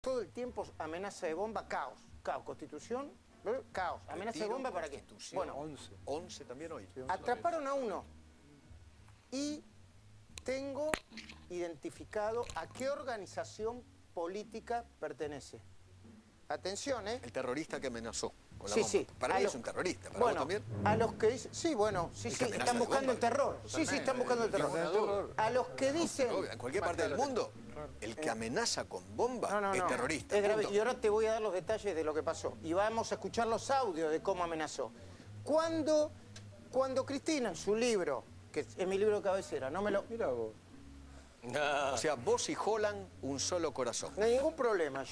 todo el tiempo amenaza de bomba, caos. Caos, constitución, caos. Amenaza de bomba para qué. Bueno, 11 también hoy. atraparon a uno y tengo identificado a qué organización política pertenece. Atención, ¿eh? El terrorista que amenazó con la Sí, bomba. sí. Para mí es un terrorista. ¿Para bueno, vos también? a los que dicen... Sí, bueno, sí, sí, están buscando el terror. Sí, sí, están buscando el terror. A los que dicen... En cualquier parte del mundo, el que amenaza con bomba es terrorista. Es grave. Y ahora te voy a dar los detalles de lo que pasó. Y vamos a escuchar los audios de cómo amenazó. Cuando Cristina, en su libro, que es mi libro de cabecera, no me lo... Mira vos. O sea, vos y Holland, un solo corazón. No hay ningún problema.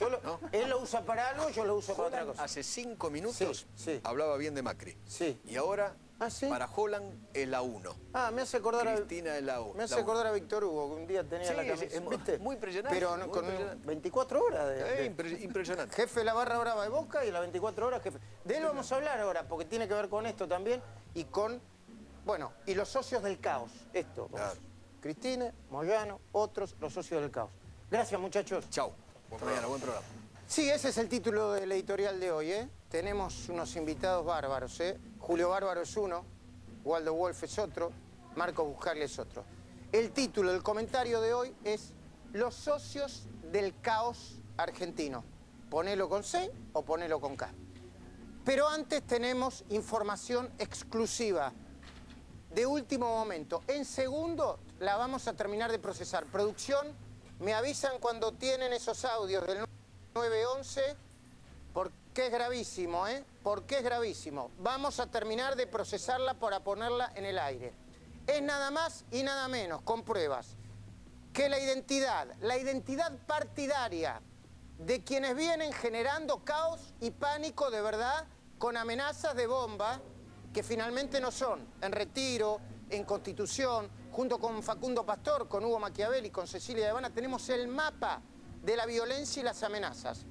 Él lo usa para algo, yo lo uso para otra cosa. Hace 5 minutos Sí. hablaba bien de Macri. Sí. Y ahora, ¿sí? para Holland, es la 1. Me hace acordar Cristina es la 1. Me hace acordar a Víctor Hugo, que un día tenía la camisa. ¿Viste? Muy impresionante. Pero muy con impresionante. 24 horas Impresionante. Jefe de la barra brava de Boca y las 24 horas jefe. De él vamos a hablar ahora, porque tiene que ver con esto también y con... Bueno, y los socios del caos. Esto. Claro. Cristina, Moyano, otros, los socios del caos. Gracias, muchachos. Chau. Mañana, buen programa. Sí, ese es el título del editorial de hoy, ¿eh? Tenemos unos invitados bárbaros, ¿eh? Julio Bárbaro es uno, Waldo Wolf es otro, Marco Buscaglia es otro. El título del comentario de hoy es Los socios del caos argentino. Ponelo con C o ponelo con K. Pero antes tenemos información exclusiva, de último momento. En segundo la vamos a terminar de procesar. Producción, me avisan cuando tienen esos audios del 911, porque es gravísimo, ¿eh? Porque es gravísimo. Vamos a terminar de procesarla para ponerla en el aire. Es nada más y nada menos, con pruebas, que la identidad partidaria de quienes vienen generando caos y pánico de verdad, con amenazas de bomba, que finalmente no son, en Retiro, en Constitución, junto con Facundo Pastor, con Hugo Machiavelli, con Cecilia de Habana, tenemos el mapa de la violencia y las amenazas.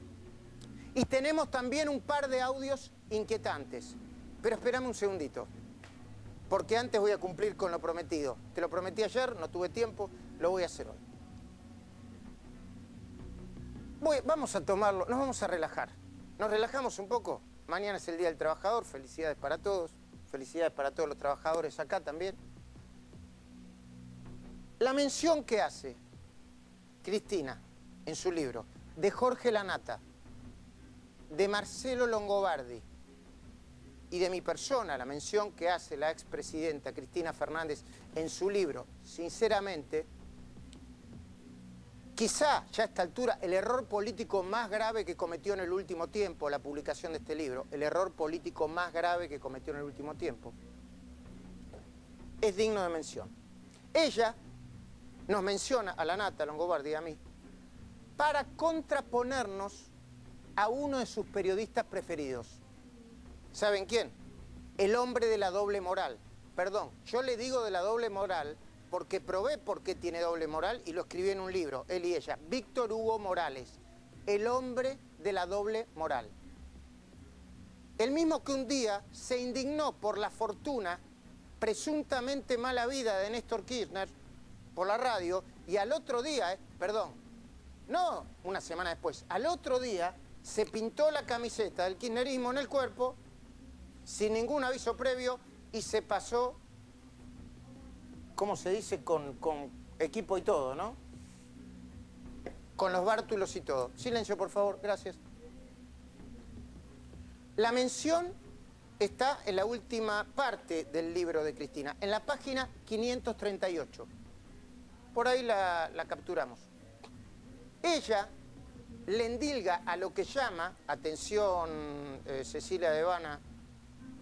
Y tenemos también un par de audios inquietantes. Pero espérame un segundito, porque antes voy a cumplir con lo prometido. Te lo prometí ayer, no tuve tiempo, lo voy a hacer hoy. Vamos a tomarlo, nos vamos a relajar. Nos relajamos un poco. Mañana es el Día del Trabajador, felicidades para todos. Felicidades para todos los trabajadores acá también. La mención que hace Cristina en su libro de Jorge Lanata, de Marcelo Longobardi y de mi persona, la mención que hace la expresidenta Cristina Fernández en su libro, sinceramente, quizá ya a esta altura el error político más grave que cometió en el último tiempo, la publicación de este libro, el error político más grave que cometió en el último tiempo, es digno de mención. Ella nos menciona a Lanata, a Longobardi y a mí, para contraponernos a uno de sus periodistas preferidos. ¿Saben quién? El hombre de la doble moral. Perdón, yo le digo de la doble moral porque probé por qué tiene doble moral y lo escribí en un libro, él y ella. Víctor Hugo Morales, el hombre de la doble moral. El mismo que un día se indignó por la fortuna, presuntamente mala vida de Néstor Kirchner, por la radio, y al otro día, perdón, no una semana después, al otro día se pintó la camiseta del kirchnerismo en el cuerpo, sin ningún aviso previo, y se pasó, ¿cómo se dice? Con equipo y todo, ¿no? Con los bártulos y todo. Silencio, por favor, gracias. La mención está en la última parte del libro de Cristina, en la página 538. Por ahí la capturamos. Ella le endilga a lo que llama, atención, Cecilia de Habana,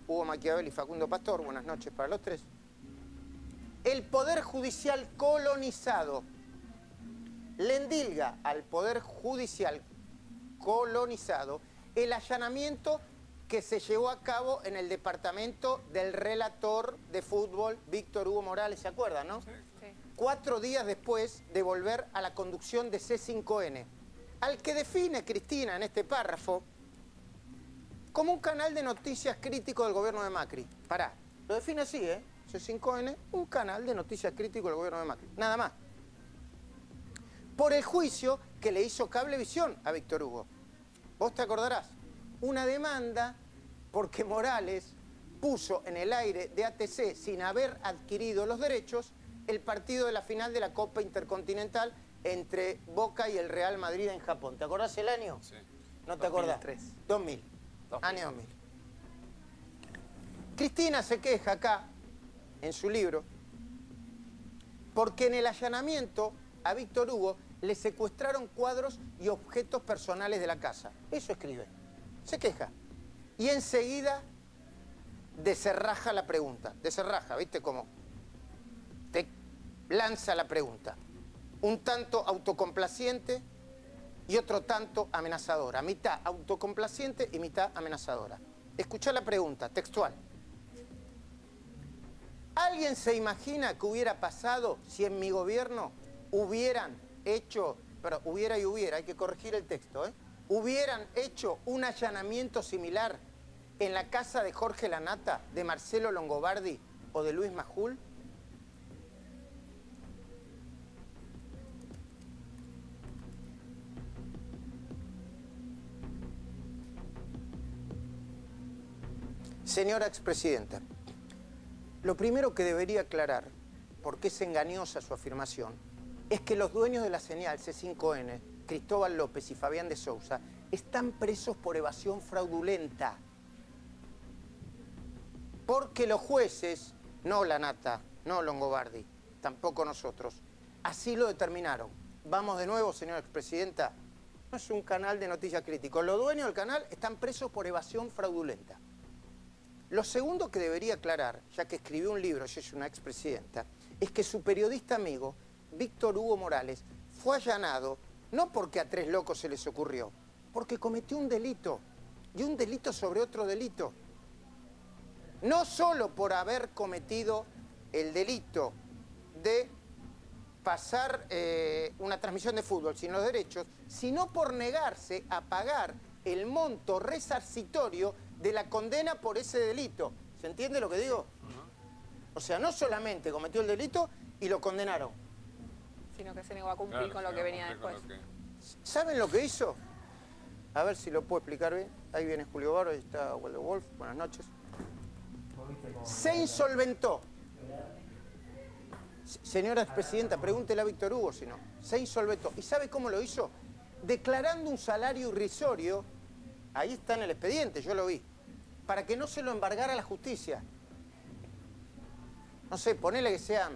Hugo Machiavelli y Facundo Pastor, buenas noches para los tres, el Poder Judicial colonizado. Le endilga al Poder Judicial colonizado el allanamiento que se llevó a cabo en el departamento del relator de fútbol Víctor Hugo Morales, ¿se acuerdan, no? Sí. 4 días después de volver a la conducción de C5N, al que define Cristina en este párrafo como un canal de noticias crítico del gobierno de Macri. Pará, lo define así, C5N, un canal de noticias crítico del gobierno de Macri, nada más. Por el juicio que le hizo Cablevisión a Víctor Hugo. Vos te acordarás. Una demanda porque Morales puso en el aire de ATC, sin haber adquirido los derechos, el partido de la final de la Copa Intercontinental entre Boca y el Real Madrid en Japón. ¿Te acordás el año? Sí. ¿No te acordás? 2000. Año 2000. Cristina se queja acá, en su libro, porque en el allanamiento a Víctor Hugo le secuestraron cuadros y objetos personales de la casa. Eso escribe. Se queja. Y enseguida deserraja la pregunta. Deserraja, ¿viste cómo? Te lanza la pregunta. Un tanto autocomplaciente y otro tanto amenazadora. Mitad autocomplaciente y mitad amenazadora. Escuchá la pregunta, textual. ¿Alguien se imagina que hubiera pasado si en mi gobierno hubieran hecho, pero hubiera y hubiera, hay que corregir el texto, hubieran hecho un allanamiento similar en la casa de Jorge Lanata, de Marcelo Longobardi o de Luis Majul? Señora expresidenta, lo primero que debería aclarar, porque es engañosa su afirmación, es que los dueños de la señal C5N, Cristóbal López y Fabián de Sousa, están presos por evasión fraudulenta. Porque los jueces, no Lanata, no Longobardi, tampoco nosotros, así lo determinaron. Vamos de nuevo, señora expresidenta. No es un canal de noticias críticos. Los dueños del canal están presos por evasión fraudulenta. Lo segundo que debería aclarar, ya que escribió un libro y es una expresidenta, es que su periodista amigo, Víctor Hugo Morales, fue allanado no porque a tres locos se les ocurrió, porque cometió un delito, y un delito sobre otro delito. No solo por haber cometido el delito de pasar una transmisión de fútbol sin los derechos, sino por negarse a pagar el monto resarcitorio de la condena por ese delito. ¿Se entiende lo que digo? O sea, no solamente cometió el delito y lo condenaron, sino que se negó a cumplir con lo que venía después. ¿Saben lo que hizo? A ver si lo puedo explicar bien. Ahí viene Julio Barro, ahí está Waldo Wolf. Buenas noches. Se insolventó. Señora expresidenta, pregúntele a Víctor Hugo si no. Se insolventó. ¿Y sabe cómo lo hizo? Declarando un salario irrisorio, ahí está en el expediente, yo lo vi, para que no se lo embargara la justicia. No sé, ponele que sean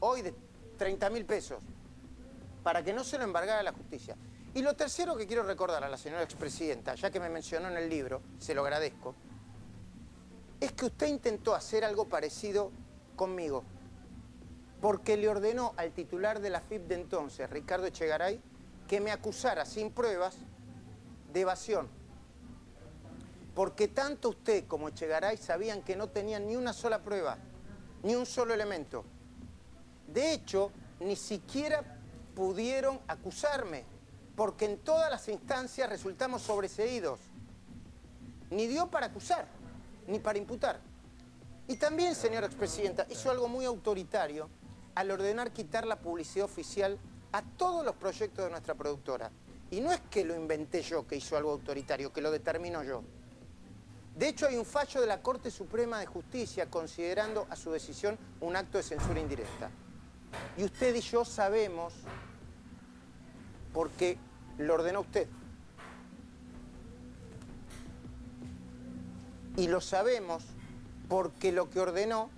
hoy de 30.000 pesos, para que no se lo embargara la justicia. Y lo tercero que quiero recordar a la señora expresidenta, ya que me mencionó en el libro, se lo agradezco, es que usted intentó hacer algo parecido conmigo, porque le ordenó al titular de la FIP de entonces, Ricardo Echegaray, que me acusara sin pruebas de evasión. Porque tanto usted como Echegaray sabían que no tenían ni una sola prueba, ni un solo elemento. De hecho, ni siquiera pudieron acusarme, porque en todas las instancias resultamos sobreseídos. Ni dio para acusar, ni para imputar. Y también, señora expresidenta, hizo algo muy autoritario al ordenar quitar la publicidad oficial a todos los proyectos de nuestra productora. Y no es que lo inventé yo, que hizo algo autoritario, que lo determino yo. De hecho, hay un fallo de la Corte Suprema de Justicia considerando a su decisión un acto de censura indirecta. Y usted y yo sabemos por qué lo ordenó usted. Y lo sabemos porque lo que ordenó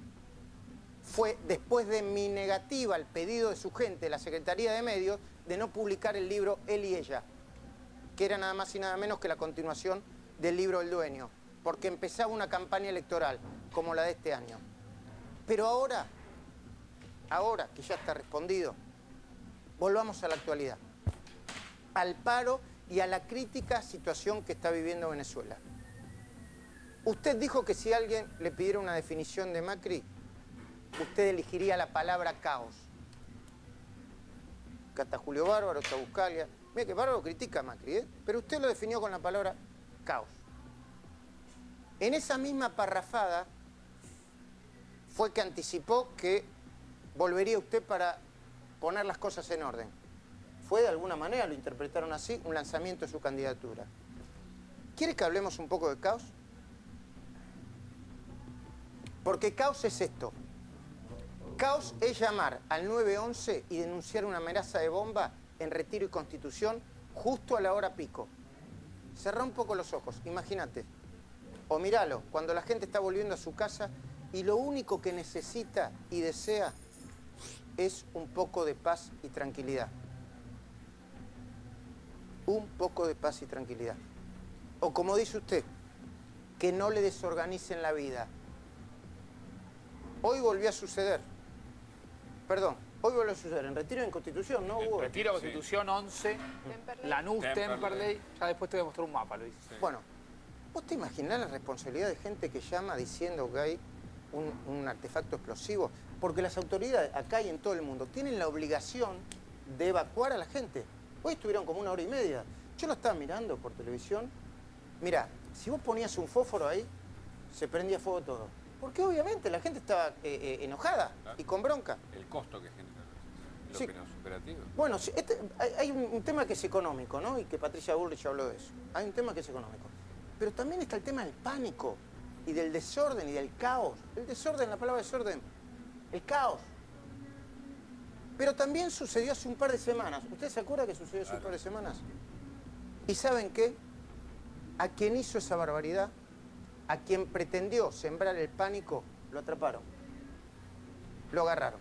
fue, después de mi negativa al pedido de su gente, la Secretaría de Medios, de no publicar el libro Él y Ella, que era nada más y nada menos que la continuación del libro El Dueño, porque empezaba una campaña electoral, como la de este año. Pero ahora que ya está respondido, volvamos a la actualidad, al paro y a la crítica situación que está viviendo Venezuela. Usted dijo que si alguien le pidiera una definición de Macri, usted elegiría la palabra caos. Acá está Julio Bárbaro, está Buscalia. Mira que Bárbaro critica a Macri, pero usted lo definió con la palabra caos. En esa misma parrafada fue que anticipó que volvería usted para poner las cosas en orden. fue de alguna manera, lo interpretaron así, un lanzamiento de su candidatura. ¿Quiere que hablemos un poco de caos? Porque caos es esto. Caos es llamar al 911 y denunciar una amenaza de bomba en Retiro y Constitución justo a la hora pico. Cerrá un poco los ojos, imagínate. O míralo, cuando la gente está volviendo a su casa y lo único que necesita y desea es un poco de paz y tranquilidad. Un poco de paz y tranquilidad. O como dice usted, que no le desorganicen la vida. Hoy volvió a suceder. Perdón, hoy volvió a suceder. En Retiro y en Constitución, ¿no, Hugo? Retiro, Constitución, 11, Lanús, Temperley. Ya después te voy a mostrar un mapa, Luis. Sí. Bueno, ¿vos te imaginás la responsabilidad de gente que llama diciendo que hay un artefacto explosivo? Porque las autoridades acá y en todo el mundo tienen la obligación de evacuar a la gente. Hoy estuvieron como 1 hora y media. Yo lo estaba mirando por televisión. Mirá, si vos ponías un fósforo ahí, se prendía fuego todo. Porque obviamente la gente estaba enojada y con bronca. El costo que genera los Sí. operativos. Bueno, hay un tema que es económico, ¿no? Y que Patricia Bullrich habló de eso. Hay un tema que es económico. Pero también está el tema del pánico y del desorden y del caos. El desorden, la palabra desorden. El caos. Pero también sucedió hace un par de semanas. ¿Usted se acuerda que sucedió hace un par de semanas? ¿Y saben qué? A quien hizo esa barbaridad, a quien pretendió sembrar el pánico, lo atraparon. Lo agarraron.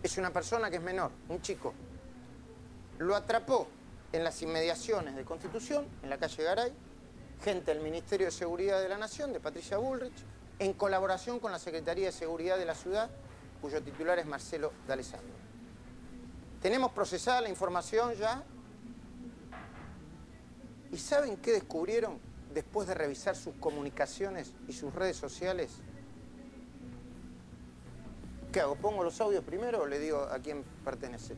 Es una persona que es menor, un chico. Lo atrapó en las inmediaciones de Constitución, en la calle Garay, gente del Ministerio de Seguridad de la Nación, de Patricia Bullrich, en colaboración con la Secretaría de Seguridad de la ciudad, cuyo titular es Marcelo D'Alessandro. Tenemos procesada la información ya. ¿Y saben qué descubrieron después de revisar sus comunicaciones y sus redes sociales? ¿Qué hago? ¿Pongo los audios primero o le digo a quién pertenece?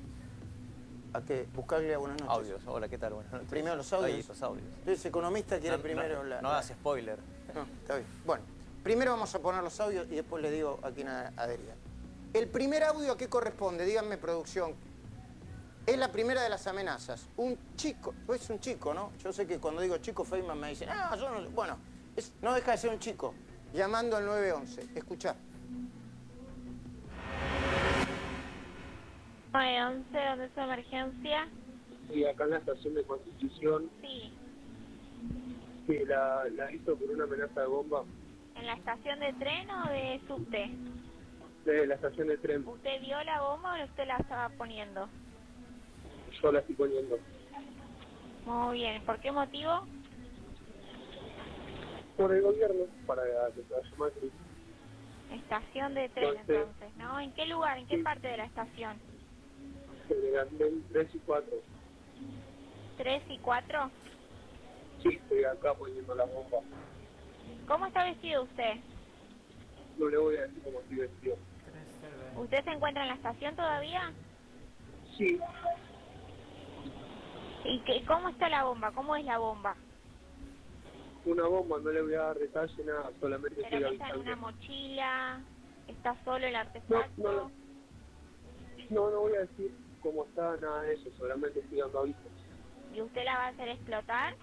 ¿A qué? Buscarle buenas noches. Audios, hola, ¿qué tal? Buenas noches. Primero los audios. Ahí, los audios. Entonces, economista quiere primero la... No hagas spoiler. No, está bien. Bueno, primero vamos a poner los audios y después le digo a quién adhería. El primer audio, ¿a qué corresponde? Díganme, producción. Es la primera de las amenazas. Un chico, es un chico, ¿no? Yo sé que cuando digo chico, Feynman me dicen, ah, yo no sé. Bueno, no deja de ser un chico. Llamando al 911. Escuchá. 911, ¿dónde es su emergencia? Sí, acá en la estación de Constitución. Sí. Sí, la hizo por una amenaza de bomba. ¿En la estación de tren o de subte? De la estación de tren. ¿Usted vio la bomba o usted la estaba poniendo? Yo la estoy poniendo. Muy bien. ¿Por qué motivo? Por el gobierno, para que se vaya Macri. Estación de tren, entonces, ¿no? ¿En qué lugar? ¿En qué parte de la estación? En el andén 3 y 4. ¿3 y 4? Sí, estoy acá poniendo la bomba. ¿Cómo está vestido usted? No le voy a decir cómo estoy vestido. ¿Usted se encuentra en la estación todavía? Sí, ¿Y cómo está la bomba? ¿Cómo es la bomba? una bomba, no le voy a dar detalle, nada, solamente estoy ¿Pero que está en avisando. una mochila? ¿Está solo el artefacto? No voy a decir cómo está, nada de eso, solamente estoy dando avisos. ¿Y usted la va a hacer explotar?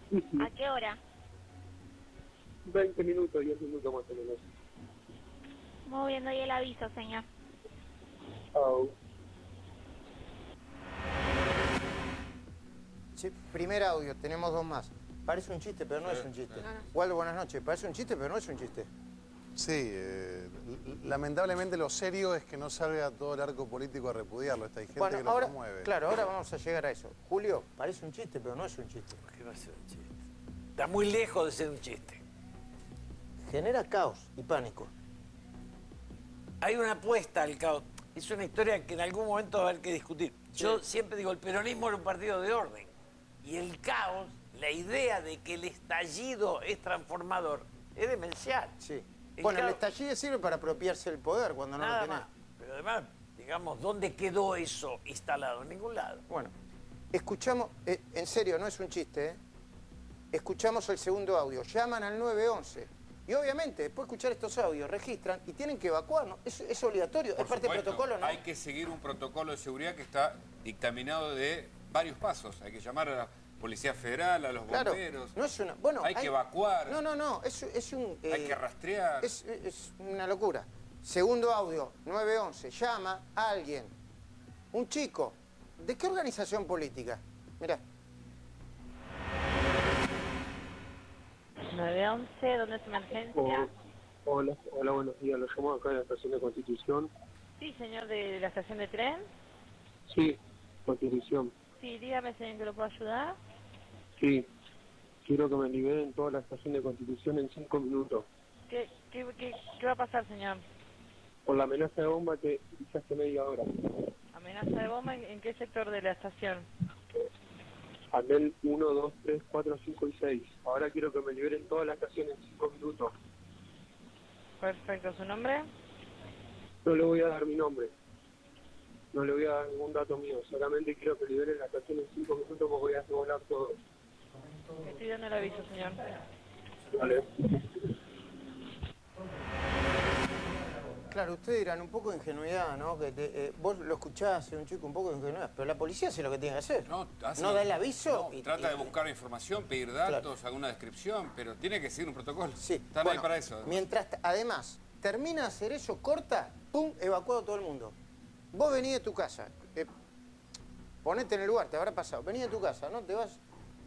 Sí, sí. ¿A qué hora? 20 minutos, 10 minutos más o menos. Muy bien, doy el aviso, señor. Au. Sí, primer audio, tenemos dos más. Parece un chiste, pero no es un chiste. Waldo, buenas noches. Parece un chiste, pero no es un chiste. Sí, lamentablemente lo serio es que no salga todo el arco político a repudiarlo. Hay gente que lo ahora, promueve. claro, ahora vamos a llegar a eso. Julio, parece un chiste, pero no es un chiste. ¿Por qué va a ser un chiste? Está muy lejos de ser un chiste. Genera caos y pánico. Hay una apuesta al caos. Es una historia que en algún momento va a haber que discutir. Yo siempre digo, el peronismo era un partido de orden. Y el caos, la idea de que el estallido es transformador, es demencial. Sí. Bueno, el estallido sirve para apropiarse el poder cuando no lo Nada tenés. más. Pero además, digamos, ¿dónde quedó eso instalado? En ningún lado. Bueno, escuchamos, en serio, no es un chiste, ¿eh? Escuchamos el segundo audio. Llaman al 911 Y obviamente, después de escuchar estos audios, registran y tienen que evacuar, ¿no? Es obligatorio, Por es parte del supuesto, protocolo, ¿no? hay que seguir un protocolo de seguridad que está dictaminado de varios pasos. Hay que llamar a la Policía Federal, a los Claro, bomberos. no es una... Bueno, hay que evacuar. No, es un... hay que rastrear. Es una locura. Segundo audio, 911, llama a alguien, un chico. ¿De qué organización política? Mirá. 911, ¿dónde es emergencia? Hola, buenos días. Lo llamo acá de la estación de Constitución. Sí, señor, de la estación de tren. Sí, Constitución. Sí, dígame, señor, que lo puedo ayudar. Sí, quiero que me liberen toda la estación de Constitución en 5 minutos. ¿Qué va a pasar, señor? Por la amenaza de bomba que hice hace media hora. ¿Amenaza de bomba en qué sector de la estación? Andén 1, 2, 3, 4, 5 y 6. Ahora quiero que me liberen toda la estación en 5 minutos. Perfecto, ¿su nombre? No le voy a dar mi nombre. No le voy a dar ningún dato mío. Solamente quiero que liberen la estación en 5 minutos porque voy a hacer volar todo. Estoy dando el aviso, señor. Vale. Claro, ustedes dirán un poco de ingenuidad, ¿no? Que vos lo escuchás, un chico, un poco de ingenuidad, pero la policía hace lo que tiene que hacer. No da el aviso. No, trata de buscar información, pedir datos, alguna descripción, pero tiene que seguir un protocolo. Sí. Están ahí para eso. Además, termina de hacer eso, corta, pum, evacuado todo el mundo. Vos venís de tu casa, ponete en el lugar, te habrá pasado, venís de tu casa, ¿no? Te vas,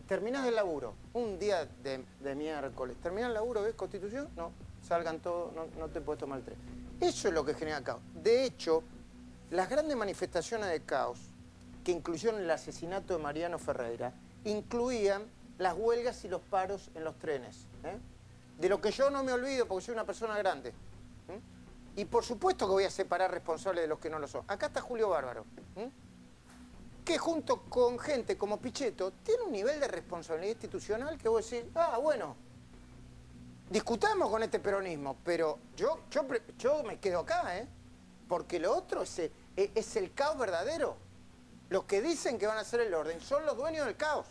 terminás el laburo, un día de miércoles, terminás el laburo, ¿ves Constitución? No, salgan todos, no te puedes tomar el tren. Eso es lo que genera caos. De hecho, las grandes manifestaciones de caos que incluyeron el asesinato de Mariano Ferreira, incluían las huelgas y los paros en los trenes. De lo que yo no me olvido porque soy una persona grande. Y por supuesto que voy a separar responsables de los que no lo son. Acá está Julio Bárbaro, que junto con gente como Pichetto tiene un nivel de responsabilidad institucional que vos decís, bueno, discutamos con este peronismo, pero yo me quedo acá, porque lo otro es el caos verdadero. Los que dicen que van a hacer el orden son los dueños del caos.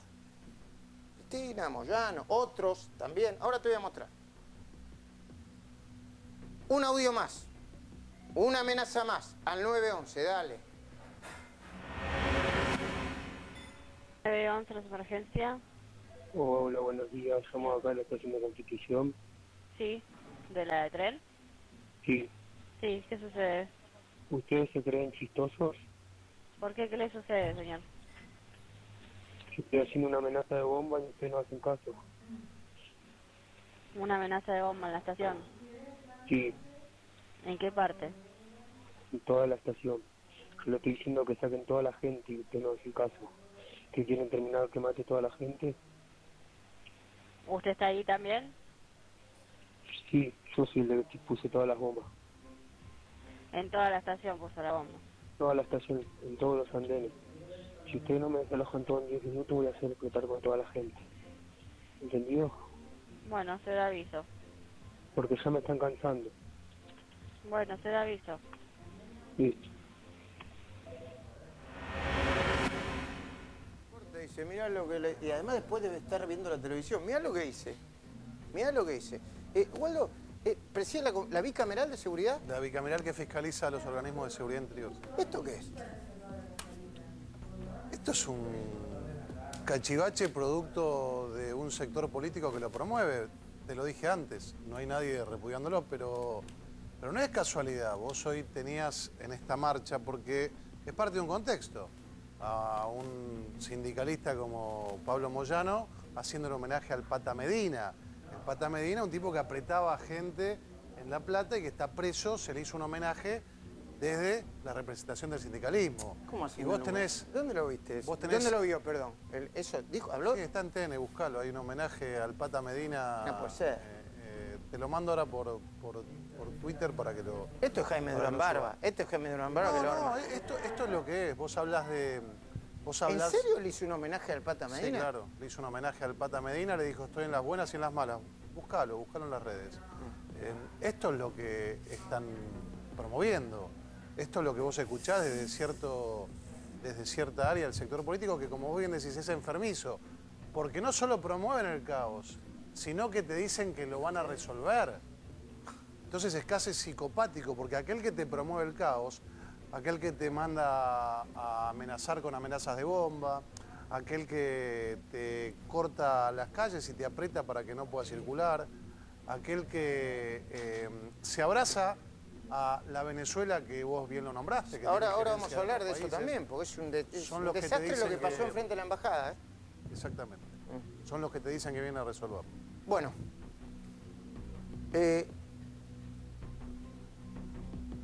Cristina, Moyano, otros también. Ahora te voy a mostrar. Un audio más. Una amenaza más. Al 911, dale. 911, ¿la emergencia? Hola, buenos días. Llamo acá a la estación de Constitución. Sí, ¿de la de tren? Sí. Sí, ¿qué sucede? ¿Ustedes se creen chistosos? ¿Por qué? ¿Qué le sucede, señor? Yo estoy haciendo una amenaza de bomba y ustedes no hacen caso. ¿Una amenaza de bomba en la estación? Sí, ¿En qué parte? en toda la estación. Yo le estoy diciendo que saquen toda la gente y ustedes no hacen caso. ¿Que quieren terminar que mate toda la gente? ¿Usted está ahí también? Sí, yo sí le puse todas las bombas. En toda la estación puso la bomba. Toda la estación, en todos los andenes. Si ustedes no me desalojan todo en 10 minutos, voy a hacer explotar con toda la gente. ¿Entendido? Bueno, se da aviso. Porque ya me están cansando. Bueno, se da aviso. Listo. Dice, mirá lo que y además después debe estar viendo la televisión. Mirá lo que dice. Mirá lo que dice. Waldo, ¿preside la bicameral de seguridad? La bicameral que fiscaliza a los organismos de seguridad interior. ¿Esto qué es? Esto es un cachivache producto de un sector político que lo promueve. Te lo dije antes, no hay nadie repudiándolo, pero no es casualidad. Vos hoy tenías en esta marcha, porque es parte de un contexto, a un sindicalista como Pablo Moyano haciendo un homenaje al Pata Medina. El Pata Medina, un tipo que apretaba a gente en La Plata y que está preso, se le hizo un homenaje desde la representación del sindicalismo. ¿Cómo así? Y vos tenés... ¿Dónde lo viste? Vos tenés... ¿Dónde lo vio, perdón? ¿Eso dijo? ¿Habló? Sí, está en TN, buscalo. Hay un homenaje al Pata Medina. No puede ser. Te lo mando ahora por Twitter para que lo... Esto es Jaime Durán Barba. Esto es Jaime Durán Barba que lo arma. Esto es lo que es. Vos hablás de... ¿En serio le hizo un homenaje al Pata Medina? Sí, claro. Le hizo un homenaje al Pata Medina, le dijo, estoy en las buenas y en las malas. Búscalo en las redes. Esto es lo que están promoviendo. Esto es lo que vos escuchás desde cierta área del sector político que, como vos bien decís, es enfermizo. Porque no solo promueven el caos, sino que te dicen que lo van a resolver. Entonces es casi psicopático, porque aquel que te promueve el caos, aquel que te manda a amenazar con amenazas de bomba, aquel que te corta las calles y te aprieta para que no puedas circular, aquel que se abraza a la Venezuela que vos bien lo nombraste. Que ahora vamos a hablar de eso también, porque es un desastre lo que pasó enfrente de la embajada. ¿eh? Exactamente. Son los que te dicen que vienen a resolver. Bueno.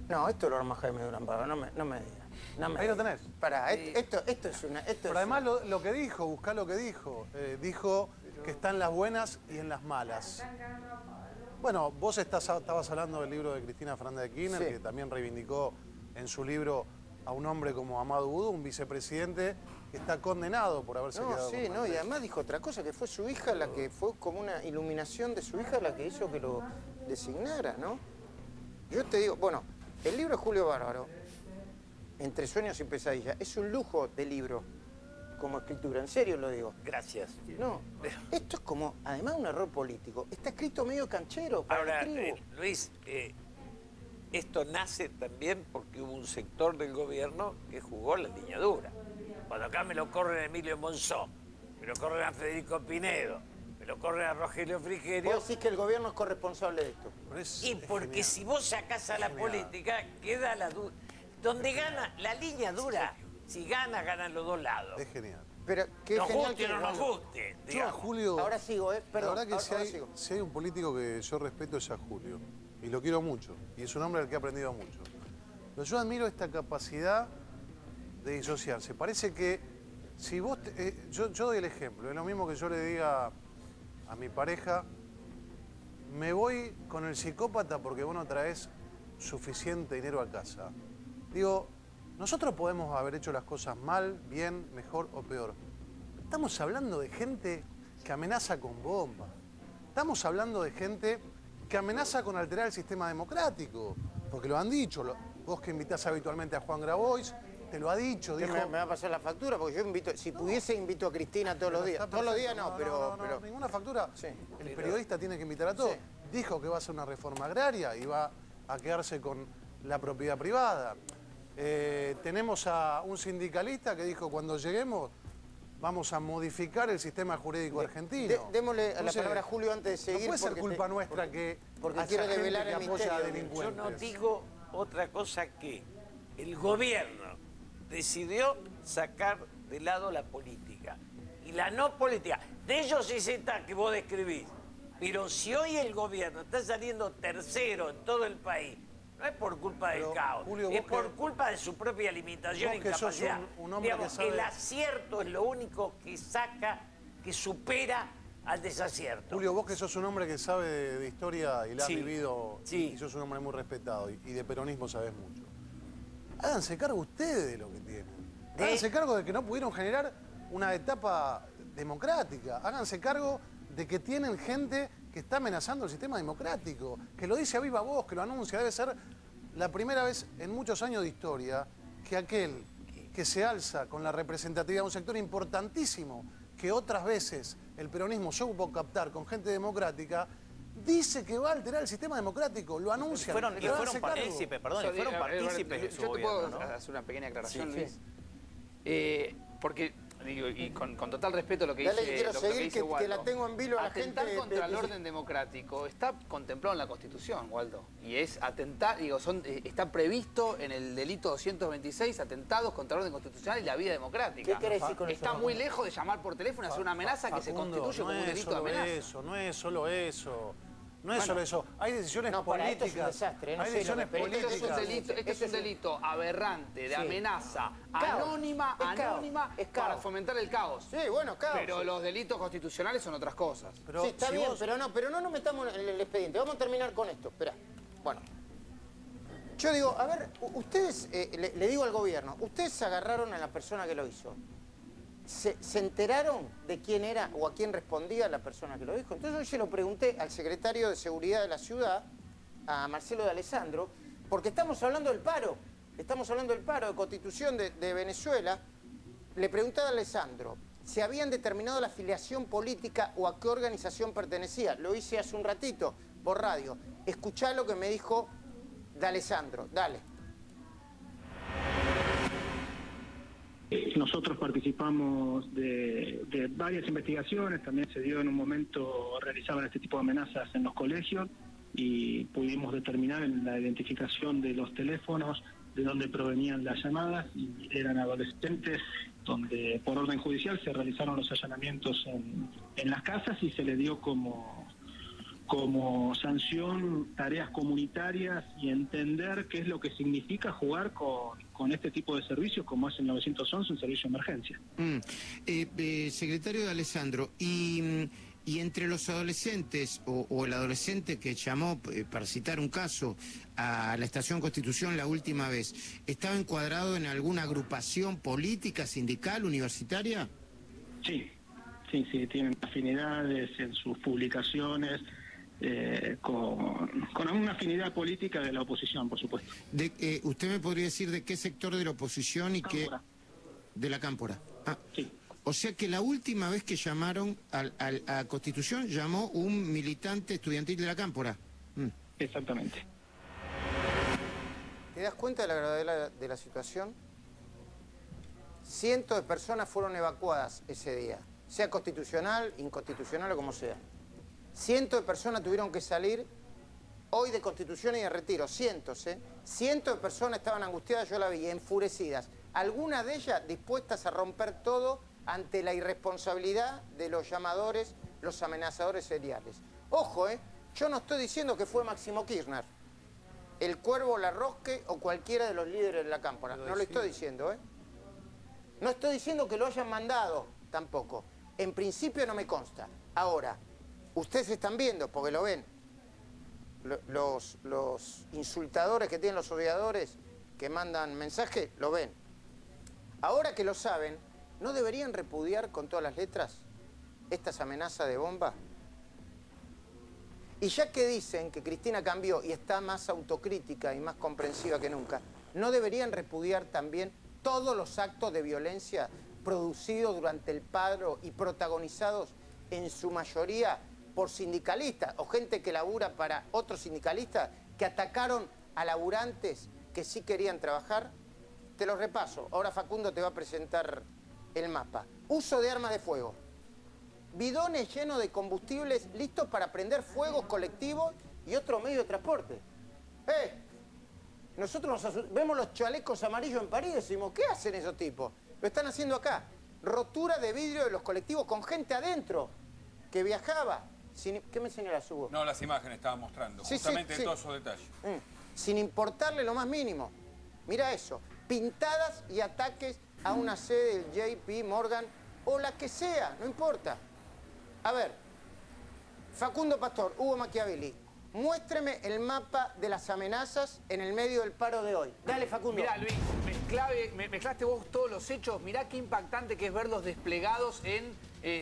No, esto lo arma Jaime Durán Barba, no me digas. Ahí lo tenés. Pará, esto es una... Pero además lo que dijo, buscá lo que dijo. Dijo que están las buenas y en las malas. Bueno, vos estabas hablando del libro de Cristina Fernández de Kirchner, que también reivindicó en su libro a un hombre como Amadou Oudou, un vicepresidente que está condenado por haberse quedado con y además dijo otra cosa, que fue su hija la que fue como una iluminación de su hija la que hizo que lo designara, ¿no? Yo te digo, bueno, el libro de Julio Bárbaro, Entre sueños y pesadillas, es un lujo de libro como escritura, en serio lo digo. Gracias. No, esto es como, además un error político, está escrito medio canchero para Ahora, el tribu. Luis, esto nace también porque hubo un sector del gobierno que jugó la línea dura. Cuando acá me lo corren a Emilio Monzó, me lo corren a Federico Pinedo, me lo corren a Rogelio Frigerio. Vos decís que el gobierno es corresponsable de esto. Y porque si vos sacás a la política, queda la duda. Donde gana la línea dura, si gana, ganan los dos lados. Es genial. Pero qué nos genial guste o no nos guste. Yo a Julio... Ahora sigo, perdón. La verdad que si hay un político que yo respeto es a Julio. Y lo quiero mucho. Y es un hombre al que he aprendido mucho. Pero yo admiro esta capacidad de disociarse. Parece que si vos... yo doy el ejemplo. Es lo mismo que yo le diga a mi pareja, me voy con el psicópata porque vos no traes suficiente dinero a casa. Digo, nosotros podemos haber hecho las cosas mal, bien, mejor o peor. Estamos hablando de gente que amenaza con bomba. Estamos hablando de gente que amenaza con alterar el sistema democrático. Porque lo han dicho. Vos que invitás habitualmente a Juan Grabois, te lo ha dicho. Dijo, me va a pasar la factura porque yo invito, si pudiese invito a Cristina todos los días. Todos los días no, pero... ninguna factura. Sí. El periodista tiene que invitar a todos. Sí. Dijo que va a hacer una reforma agraria y va a quedarse con la propiedad privada. Tenemos a un sindicalista que dijo cuando lleguemos vamos a modificar el sistema jurídico argentino. Démosle a la palabra a Julio antes de seguir. No puede ser culpa nuestra que porque quiero develar el misterio. Yo no digo otra cosa que el gobierno decidió sacar de lado la política y la no política. De ellos es esta que vos describís. Pero si hoy el gobierno está saliendo tercero en todo el país, no es por culpa del caos, Julio, es por culpa de su propia limitación e incapacidad. Digamos, el acierto es lo único que saca, que supera al desacierto. Julio, vos que sos un hombre que sabe de historia y la has vivido, y sos un hombre muy respetado, y de peronismo sabés mucho. Háganse cargo ustedes de lo que tienen. Háganse cargo de que no pudieron generar una etapa democrática. Háganse cargo de que tienen gente que está amenazando el sistema democrático, que lo dice a viva voz, que lo anuncia. Debe ser la primera vez en muchos años de historia que aquel que se alza con la representatividad de un sector importantísimo que otras veces el peronismo supo captar con gente democrática, dice que va a alterar el sistema democrático, lo anuncia. Fueron partícipes, fueron partícipes de su Yo te puedo gobierno, ¿no? hacer una pequeña aclaración, Luis. Porque, digo, y con total respeto a lo que Dale, dice, quiero seguir, que Waldo, la tengo en vilo a la gente. Atentar contra el orden democrático está contemplado en la Constitución, Waldo. Y es atentar, digo, está previsto en el delito 226, atentados contra el orden constitucional y la vida democrática. ¿Qué querés decir con eso? Está muy lejos de llamar por teléfono y hacer una amenaza que se constituye como un delito de amenaza. No es solo eso. No es solo eso. Hay decisiones políticas. Esto es un desastre. Hay decisiones políticas. Este es un delito aberrante de amenaza anónima para fomentar el caos. Sí, bueno, caos. Pero los delitos constitucionales son otras cosas. Sí, está bien, pero no nos metamos en el expediente. Vamos a terminar con esto. Esperá. Bueno. Yo digo, a ver, ustedes, le digo al gobierno, ustedes agarraron a la persona que lo hizo. ¿Se enteraron de quién era o a quién respondía la persona que lo dijo? Entonces yo se lo pregunté al secretario de Seguridad de la ciudad, a Marcelo de Alessandro, porque estamos hablando del paro. Estamos hablando del paro de Constitución de Venezuela. Le pregunté a Alessandro, si habían determinado la afiliación política o a qué organización pertenecía. Lo hice hace un ratito por radio. Escuchá lo que me dijo D'Alessandro. Dale. Nosotros participamos de varias investigaciones, también se dio en un momento, realizaban este tipo de amenazas en los colegios y pudimos determinar en la identificación de los teléfonos de dónde provenían las llamadas y eran adolescentes donde por orden judicial se realizaron los allanamientos en las casas y se le dio como sanción tareas comunitarias y entender qué es lo que significa jugar con este tipo de servicios como es el 911, un servicio de emergencia. Secretario D'Alessandro, y entre los adolescentes o el adolescente que llamó, para citar un caso, a la Estación Constitución la última vez, ¿estaba encuadrado en alguna agrupación política, sindical, universitaria? Sí, tienen afinidades en sus publicaciones, con alguna afinidad política de la oposición, por supuesto. ¿Usted me podría decir de qué sector de la oposición y qué? De la Cámpora. Sí. O sea que la última vez que llamaron a Constitución llamó un militante estudiantil de la Cámpora. Exactamente. ¿Te das cuenta de la gravedad de la situación? Cientos de personas fueron evacuadas ese día, sea constitucional, inconstitucional o como sea. Cientos de personas tuvieron que salir hoy de Constitución y de Retiro, cientos, ¿eh? Cientos de personas estaban angustiadas, yo la vi, enfurecidas. Algunas de ellas dispuestas a romper todo ante la irresponsabilidad de los llamadores, los amenazadores seriales. Ojo, yo no estoy diciendo que fue Máximo Kirchner, el Cuervo Larrosque o cualquiera de los líderes de la Cámpora. No lo estoy diciendo, No estoy diciendo que lo hayan mandado tampoco. En principio no me consta. Ahora, ustedes están viendo, porque lo ven, los insultadores que tienen los odiadores que mandan mensajes, lo ven. Ahora que lo saben, ¿no deberían repudiar con todas las letras estas amenazas de bomba? Y ya que dicen que Cristina cambió y está más autocrítica y más comprensiva que nunca, ¿no deberían repudiar también todos los actos de violencia producidos durante el paro y protagonizados en su mayoría por sindicalistas o gente que labura para otros sindicalistas que atacaron a laburantes que sí querían trabajar? Te los repaso. Ahora Facundo te va a presentar el mapa. Uso de armas de fuego. Bidones llenos de combustibles listos para prender fuegos colectivos y otro medio de transporte. Nosotros vemos los chalecos amarillos en París y decimos, ¿qué hacen esos tipos? Lo están haciendo acá. Rotura de vidrio de los colectivos con gente adentro que viajaba. ¿Qué me señalas, Hugo? No, las imágenes estaban mostrando, justamente todos esos detalles. Sin importarle lo más mínimo. Mira eso. Pintadas y ataques a una sede del JP Morgan o la que sea, no importa. A ver, Facundo Pastor, Hugo Machiavelli, muéstreme el mapa de las amenazas en el medio del paro de hoy. Dale, Facundo. Mirá, Luis, mezclaste vos todos los hechos. Mirá qué impactante que es verlos desplegados en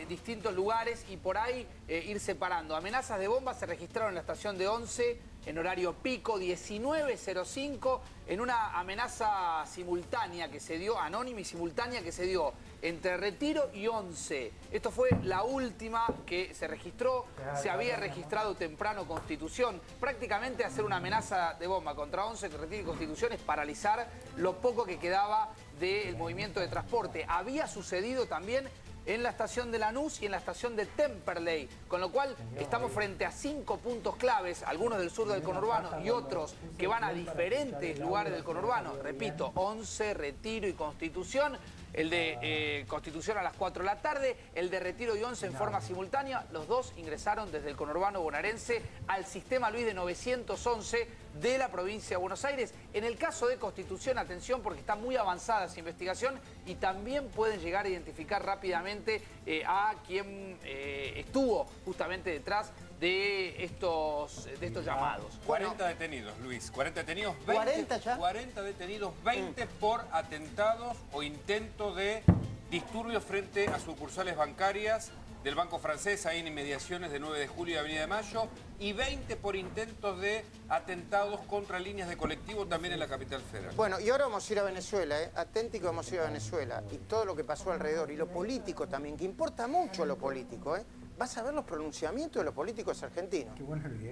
distintos lugares y por ahí ir separando. Amenazas de bombas se registraron en la estación de 11 en horario pico, 19:05, en una amenaza simultánea que se dio, anónima y simultánea que se dio entre Retiro y 11. Esto fue la última que se registró. Se había registrado temprano Constitución. Prácticamente hacer una amenaza de bomba contra 11, Retiro y Constitución es paralizar lo poco que quedaba del movimiento de transporte. Había sucedido también en la estación de Lanús y en la estación de Temperley, con lo cual estamos frente a 5 puntos claves, algunos del sur del conurbano y otros que van a diferentes lugares del conurbano. Repito, 11, Retiro y Constitución. El de Constitución a las 4 de la tarde, el de Retiro y 11 en forma simultánea. Los dos ingresaron desde el conurbano bonaerense al sistema Luis de 911 de la provincia de Buenos Aires. En el caso de Constitución, atención porque está muy avanzada esa investigación y también pueden llegar a identificar rápidamente a quien estuvo justamente detrás de estos llamados. 40 detenidos, Luis. 40 detenidos, 20, 40 ya. 40 detenidos, 20 por atentados o intento de Disturbios frente a sucursales bancarias del Banco Francés, ahí en inmediaciones de 9 de julio y Avenida de Mayo, y 20 por intentos de atentados contra líneas de colectivo también en la capital federal. Bueno, y ahora vamos a ir a Venezuela, Aténtico, vamos a ir a Venezuela, y todo lo que pasó alrededor, y lo político también, que importa mucho lo político, Vas a ver los pronunciamientos de los políticos argentinos.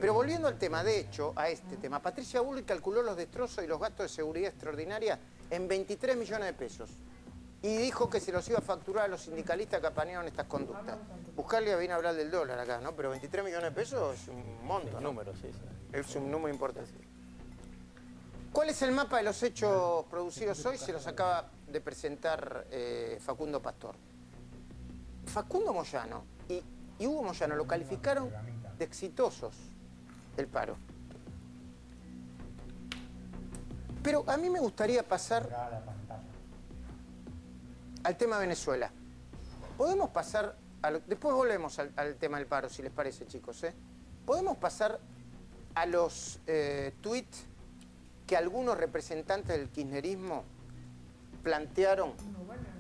Pero volviendo al tema, de hecho, a este tema, Patricia Bullrich calculó los destrozos y los gastos de seguridad extraordinaria en 23 millones de pesos. Y dijo que se los iba a facturar a los sindicalistas que apañaron estas conductas. Buscarle viene a hablar del dólar acá, ¿no? Pero 23 millones de pesos es un monto, ¿no? Número, sí. Es un número importante. ¿Cuál es el mapa de los hechos producidos hoy? Se los acaba de presentar Facundo Pastor. Facundo Moyano y Hugo Moyano lo calificaron de exitosos el paro. Pero a mí me gustaría pasar al tema Venezuela. Podemos pasar, después volvemos al tema del paro, si les parece, chicos. Podemos pasar a los tuits que algunos representantes del kirchnerismo plantearon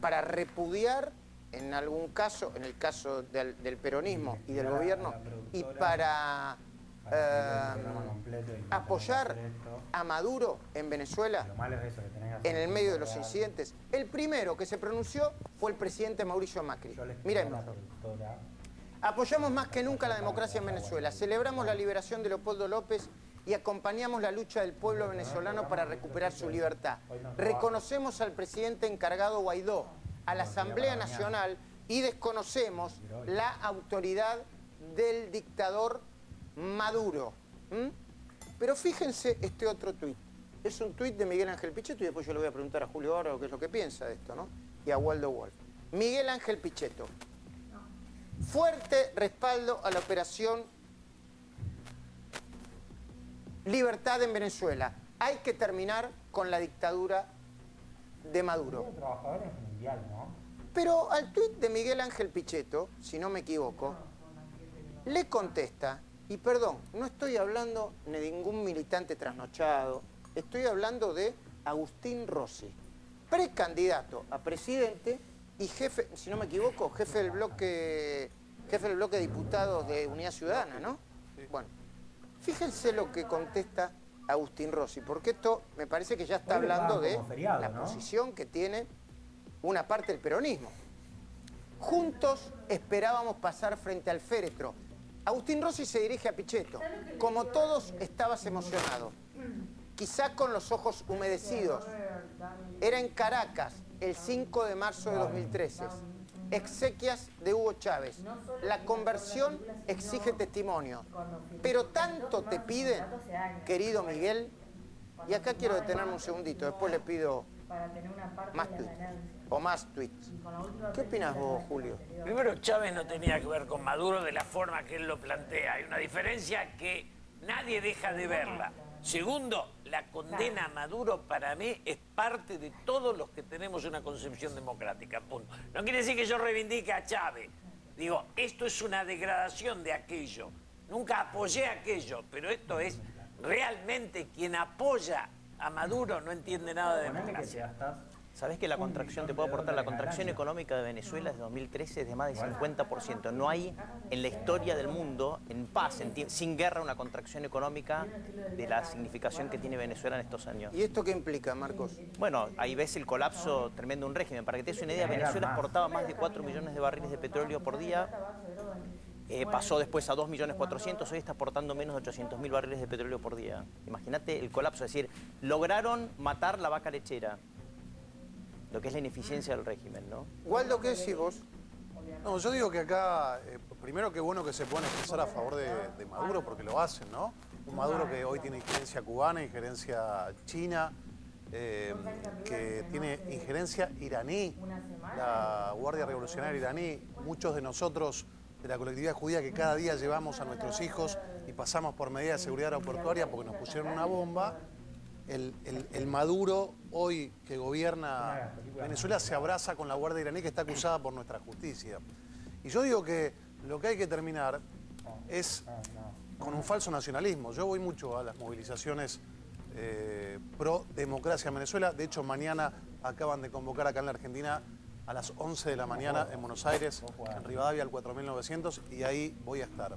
para repudiar, en algún caso, en el caso del peronismo y del gobierno, y para apoyar a Maduro en Venezuela en el medio de los incidentes. El primero que se pronunció fue el presidente Mauricio Macri. Miremos. Apoyamos más que nunca la democracia en Venezuela. Celebramos la liberación de Leopoldo López y acompañamos la lucha del pueblo venezolano para recuperar su libertad. Reconocemos al presidente encargado Guaidó, a la Asamblea Nacional, y desconocemos la autoridad del dictador Maduro. Pero fíjense este otro tuit. Es un tuit de Miguel Ángel Pichetto, y después yo le voy a preguntar a Julio Bárbaro qué es lo que piensa de esto, ¿no? Y a Waldo Wolf. Miguel Ángel Pichetto. Fuerte respaldo a la operación Libertad en Venezuela. Hay que terminar con la dictadura de Maduro. Pero al tuit de Miguel Ángel Pichetto, si no me equivoco, le contesta, y perdón, no estoy hablando de ningún militante trasnochado, estoy hablando de Agustín Rossi, precandidato a presidente y jefe, si no me equivoco, jefe del bloque de diputados de Unidad Ciudadana, ¿no? Bueno, fíjense lo que contesta Agustín Rossi, porque esto me parece que ya está hablando de la posición que tiene una parte del peronismo. Juntos esperábamos pasar frente al féretro. Agustín Rossi se dirige a Pichetto. Como todos, estabas emocionado. Quizá con los ojos humedecidos. Era en Caracas, el 5 de marzo de 2013. Exequias de Hugo Chávez. La conversión exige testimonio. Pero tanto te piden, querido Miguel, y acá quiero detenerme un segundito, después le pido más tweets, o más tweets. ¿Qué opinas vos, Julio? Primero, Chávez no tenía que ver con Maduro de la forma que él lo plantea. Hay una diferencia que nadie deja de verla. Segundo, la condena a Maduro para mí es parte de todos los que tenemos una concepción democrática. Punto. No quiere decir que yo reivindique a Chávez. Digo, esto es una degradación de aquello. Nunca apoyé aquello, pero esto es realmente quien apoya a Maduro no entiende nada de democracia. ¿Sabés que la contracción, te puedo aportar, la contracción económica de Venezuela desde 2013 es de más del 50%? No hay en la historia del mundo, en paz, sin guerra, una contracción económica de la significación que tiene Venezuela en estos años. ¿Y esto qué implica, Marcos? Bueno, ahí ves el colapso tremendo de un régimen. Para que te des una idea, Venezuela exportaba más de 4 millones de barriles de petróleo por día. Pasó después a 2.400.000, hoy está exportando menos de 800.000 barriles de petróleo por día. Imagínate el colapso, es decir, lograron matar la vaca lechera, lo que es la ineficiencia del régimen, ¿no? Waldo, ¿qué decís vos? No, yo digo que acá, primero que bueno que se puedan expresar a favor de Maduro, porque lo hacen, ¿no? Un Maduro que hoy tiene injerencia cubana, injerencia china, que tiene injerencia iraní, la Guardia Revolucionaria iraní, muchos de nosotros de la colectividad judía que cada día llevamos a nuestros hijos y pasamos por medidas de seguridad aeroportuaria porque nos pusieron una bomba. El Maduro hoy que gobierna Venezuela se abraza con la Guardia iraní que está acusada por nuestra justicia. Y yo digo que lo que hay que terminar es con un falso nacionalismo. Yo voy mucho a las movilizaciones pro democracia en Venezuela. De hecho, mañana acaban de convocar acá en la Argentina a las 11 de la mañana en Buenos Aires, en Rivadavia al 4900, y ahí voy a estar.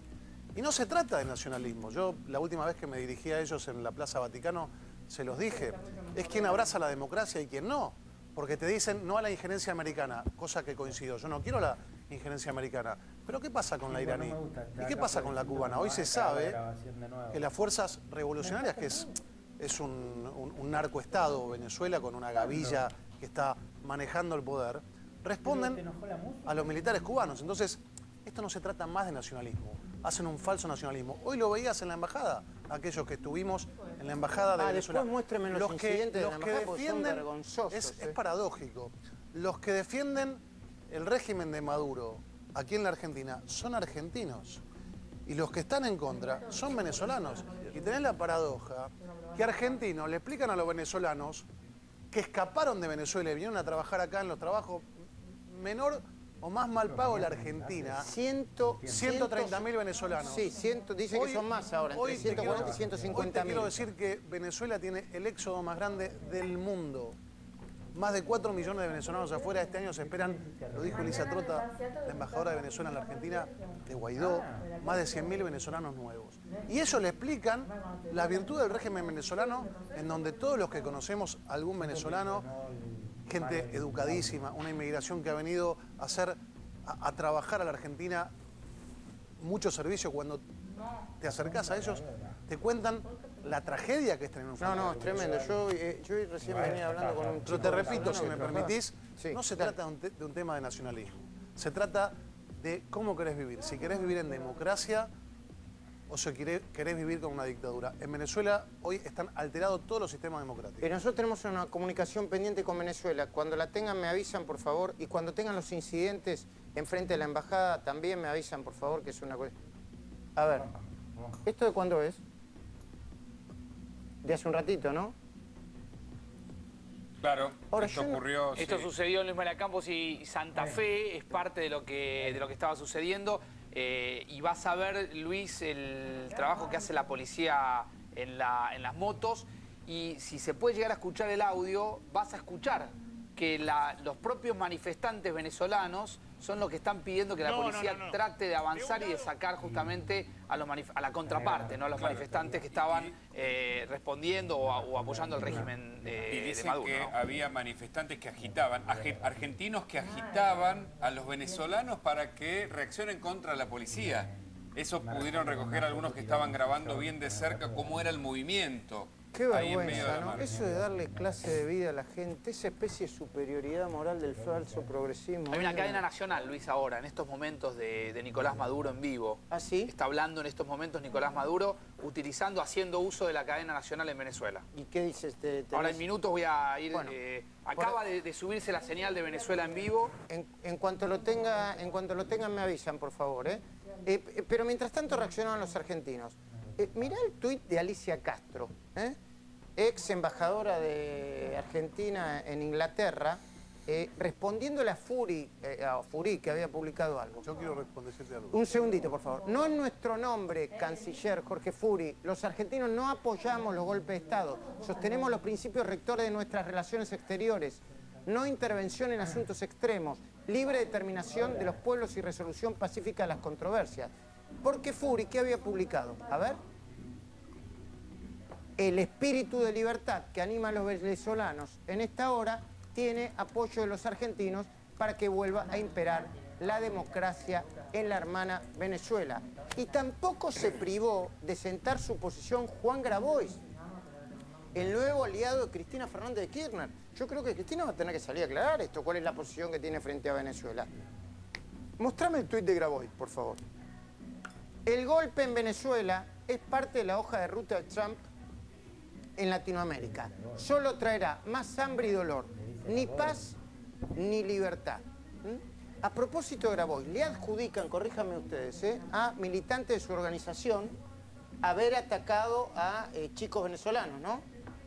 Y no se trata de nacionalismo. Yo la última vez que me dirigí a ellos en la Plaza Vaticano, se los dije, es quien abraza la democracia y quien no. Porque te dicen no a la injerencia americana, cosa que coincido. Yo no quiero la injerencia americana. Pero ¿qué pasa con la iraní? ¿Y qué pasa con la cubana? Hoy se sabe que las fuerzas revolucionarias, que es un narcoestado, Venezuela, con una gavilla que está manejando el poder, responden a los militares cubanos. Entonces, esto no se trata más de nacionalismo. Hacen un falso nacionalismo. Hoy lo veías en la embajada, aquellos que estuvimos en la embajada de Venezuela. Después muéstrame los incidentes de la embajada porque son vergonzosos. Es paradójico. Los que defienden el régimen de Maduro aquí en la Argentina son argentinos. Y los que están en contra son venezolanos. Y tenés la paradoja que argentinos le explican a los venezolanos que escaparon de Venezuela y vinieron a trabajar acá en los trabajos menor o más mal pago de la Argentina. 130.000 venezolanos. Sí, dicen que son más ahora, entre 140 y 150.000. Hoy te quiero decir que Venezuela tiene el éxodo más grande del mundo. Más de 4 millones de venezolanos afuera. Este año se esperan, lo dijo Elisa Trota, la embajadora de Venezuela en la Argentina, de Guaidó, más de 100.000 venezolanos nuevos. Y ellos le explican la virtud del régimen venezolano, en donde todos los que conocemos a algún venezolano, gente educadísima, una inmigración que ha venido a trabajar a la Argentina, mucho servicio, cuando te acercás a ellos, te cuentan la tragedia que es tener un familiar. No, es tremendo. Yo recién venía hablando con un chico. Pero te repito, si me permitís, no se trata de un tema de nacionalismo. Se trata de cómo querés vivir. Si querés vivir en democracia o si querés vivir con una dictadura. En Venezuela hoy están alterados todos los sistemas democráticos. Nosotros tenemos una comunicación pendiente con Venezuela. Cuando la tengan me avisan, por favor. Y cuando tengan los incidentes enfrente de la embajada también me avisan, por favor, que es una cosa... A ver, ¿esto de cuándo es? De hace un ratito, ¿no? Claro, Ahora, esto ocurrió... Esto sí. sucedió en Luis Mariano Campos y Santa Fe, es parte de lo que estaba sucediendo. Y vas a ver, Luis, el trabajo que hace la policía en las motos. Y si se puede llegar a escuchar el audio, vas a escuchar que los propios manifestantes venezolanos son los que están pidiendo que la policía trate de avanzar y de sacar justamente a la contraparte, ¿no? A los manifestantes que estaban respondiendo o apoyando el régimen de Maduro. Que ¿no? había manifestantes que agitaban, argentinos que agitaban a los venezolanos para que reaccionen contra la policía. Eso pudieron recoger algunos que estaban grabando bien de cerca cómo era el movimiento. Qué vergüenza, ¿no? Eso de darle clase de vida a la gente, esa especie de superioridad moral del falso progresismo. Hay una cadena nacional, Luis, ahora, en estos momentos de Nicolás Maduro en vivo. ¿Ah, sí? Está hablando en estos momentos Nicolás Maduro, haciendo uso de la cadena nacional en Venezuela. ¿Y qué dices? Ahora en minutos voy a ir... Bueno, acaba de subirse la señal de Venezuela en vivo. En cuanto lo tengan me avisan, por favor, ¿eh? Pero mientras tanto reaccionaban los argentinos. Mirá el tuit de Alicia Castro, ex embajadora de Argentina en Inglaterra, respondiéndole a Furi, que había publicado algo. Yo quiero responderte algo. Un segundito, por favor. No en nuestro nombre, canciller Jorge Furi, los argentinos no apoyamos los golpes de Estado, sostenemos los principios rectores de nuestras relaciones exteriores, no intervención en asuntos extremos, libre determinación de los pueblos y resolución pacífica de las controversias. Porque Furi, ¿qué había publicado? A ver. El espíritu de libertad que anima a los venezolanos en esta hora tiene apoyo de los argentinos para que vuelva a imperar la democracia en la hermana Venezuela. Y tampoco se privó de sentar su posición Juan Grabois, el nuevo aliado de Cristina Fernández de Kirchner. Yo creo que Cristina va a tener que salir a aclarar esto, cuál es la posición que tiene frente a Venezuela. Mostrame el tuit de Grabois, por favor. El golpe en Venezuela es parte de la hoja de ruta de Trump en Latinoamérica. Solo traerá más hambre y dolor, ni paz ni libertad. A propósito de Grabois, le adjudican, corríjanme ustedes, a militantes de su organización haber atacado a chicos venezolanos, ¿no?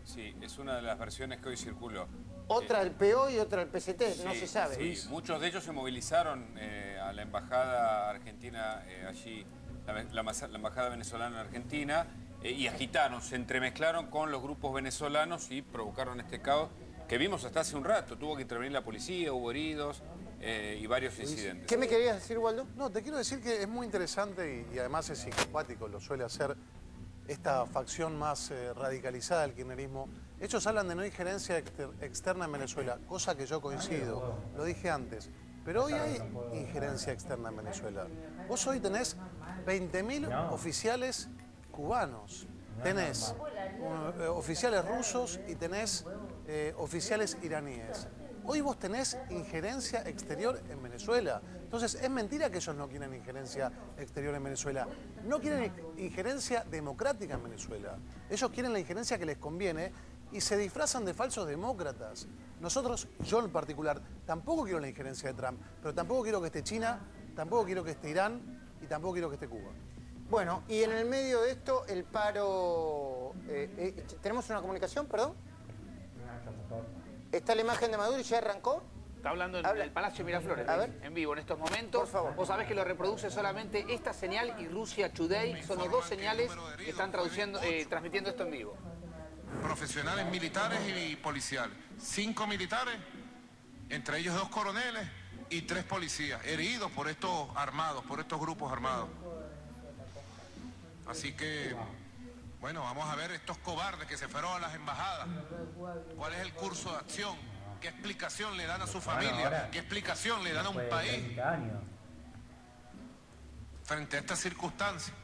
Sí, es una de las versiones que hoy circuló. Otra del PO y otra del PCT, no se sabe. Sí, muchos de ellos se movilizaron a la embajada argentina allí, la embajada venezolana en Argentina, y agitaron, se entremezclaron con los grupos venezolanos y provocaron este caos que vimos hasta hace un rato. Tuvo que intervenir la policía, hubo heridos, y varios incidentes. ¿Qué me querías decir, Waldo? No, te quiero decir que es muy interesante y además es psicopático, lo suele hacer esta facción más radicalizada del kirchnerismo. Ellos hablan de no injerencia externa en Venezuela, cosa que yo coincido, lo dije antes. Pero hoy hay injerencia externa en Venezuela. Vos hoy tenés 20.000 oficiales cubanos, tenés oficiales rusos y tenés oficiales iraníes. Hoy vos tenés injerencia exterior en Venezuela. Entonces, es mentira que ellos no quieren injerencia exterior en Venezuela. No quieren injerencia democrática en Venezuela. Ellos quieren la injerencia que les conviene y se disfrazan de falsos demócratas. Nosotros, yo en particular, tampoco quiero la injerencia de Trump, pero tampoco quiero que esté China, tampoco quiero que esté Irán y tampoco quiero que esté Cuba. Bueno, y en el medio de esto, el paro... ¿tenemos una comunicación, perdón? ¿Está la imagen de Maduro y ya arrancó? Está hablando en el Palacio Miraflores, en vivo en estos momentos. Por favor. Vos sabés que lo reproduce solamente esta señal y Rusia Today. Son las dos señales que están transmitiendo esto en vivo. Profesionales militares y policiales. 5 militares, entre ellos 2 coroneles y 3 policías, heridos por estos armados, por estos grupos armados. Así que, bueno, vamos a ver estos cobardes que se fueron a las embajadas. ¿Cuál es el curso de acción? ¿Qué explicación le dan a su familia? ¿Qué explicación le dan a un país frente a estas circunstancias?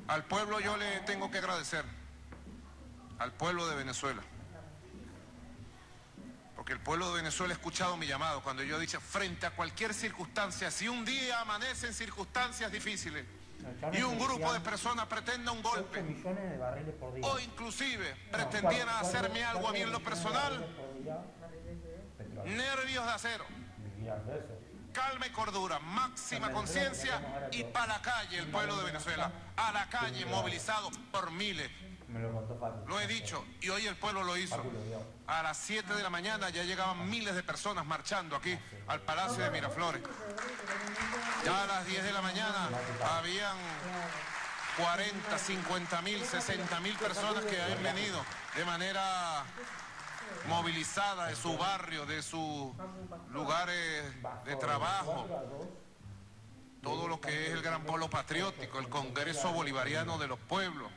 Al pueblo yo le tengo que agradecer, al pueblo de Venezuela. Porque el pueblo de Venezuela ha escuchado mi llamado cuando yo he dicho, frente a cualquier circunstancia, si un día amanecen circunstancias difíciles y un grupo de personas pretenda un golpe o inclusive pretendieran hacerme algo a mí en lo personal, nervios de acero, calma y cordura, máxima conciencia y para la calle el pueblo de Venezuela, a la calle movilizado por miles. Lo he dicho y hoy el pueblo lo hizo. A las 7 de la mañana ya llegaban miles de personas marchando aquí al Palacio de Miraflores. Ya a las 10 de la mañana habían 40, 50.000, 60.000 personas que habían venido de manera movilizada de su barrio, de sus lugares de trabajo. Todo lo que es el gran polo patriótico, el Congreso Bolivariano de los Pueblos,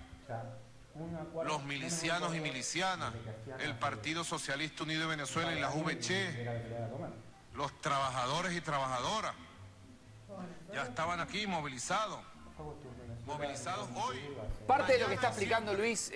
los milicianos y milicianas, el Partido Socialista Unido de Venezuela y la VC, los trabajadores y trabajadoras, ya estaban aquí movilizados hoy. Parte de lo que está explicando Luis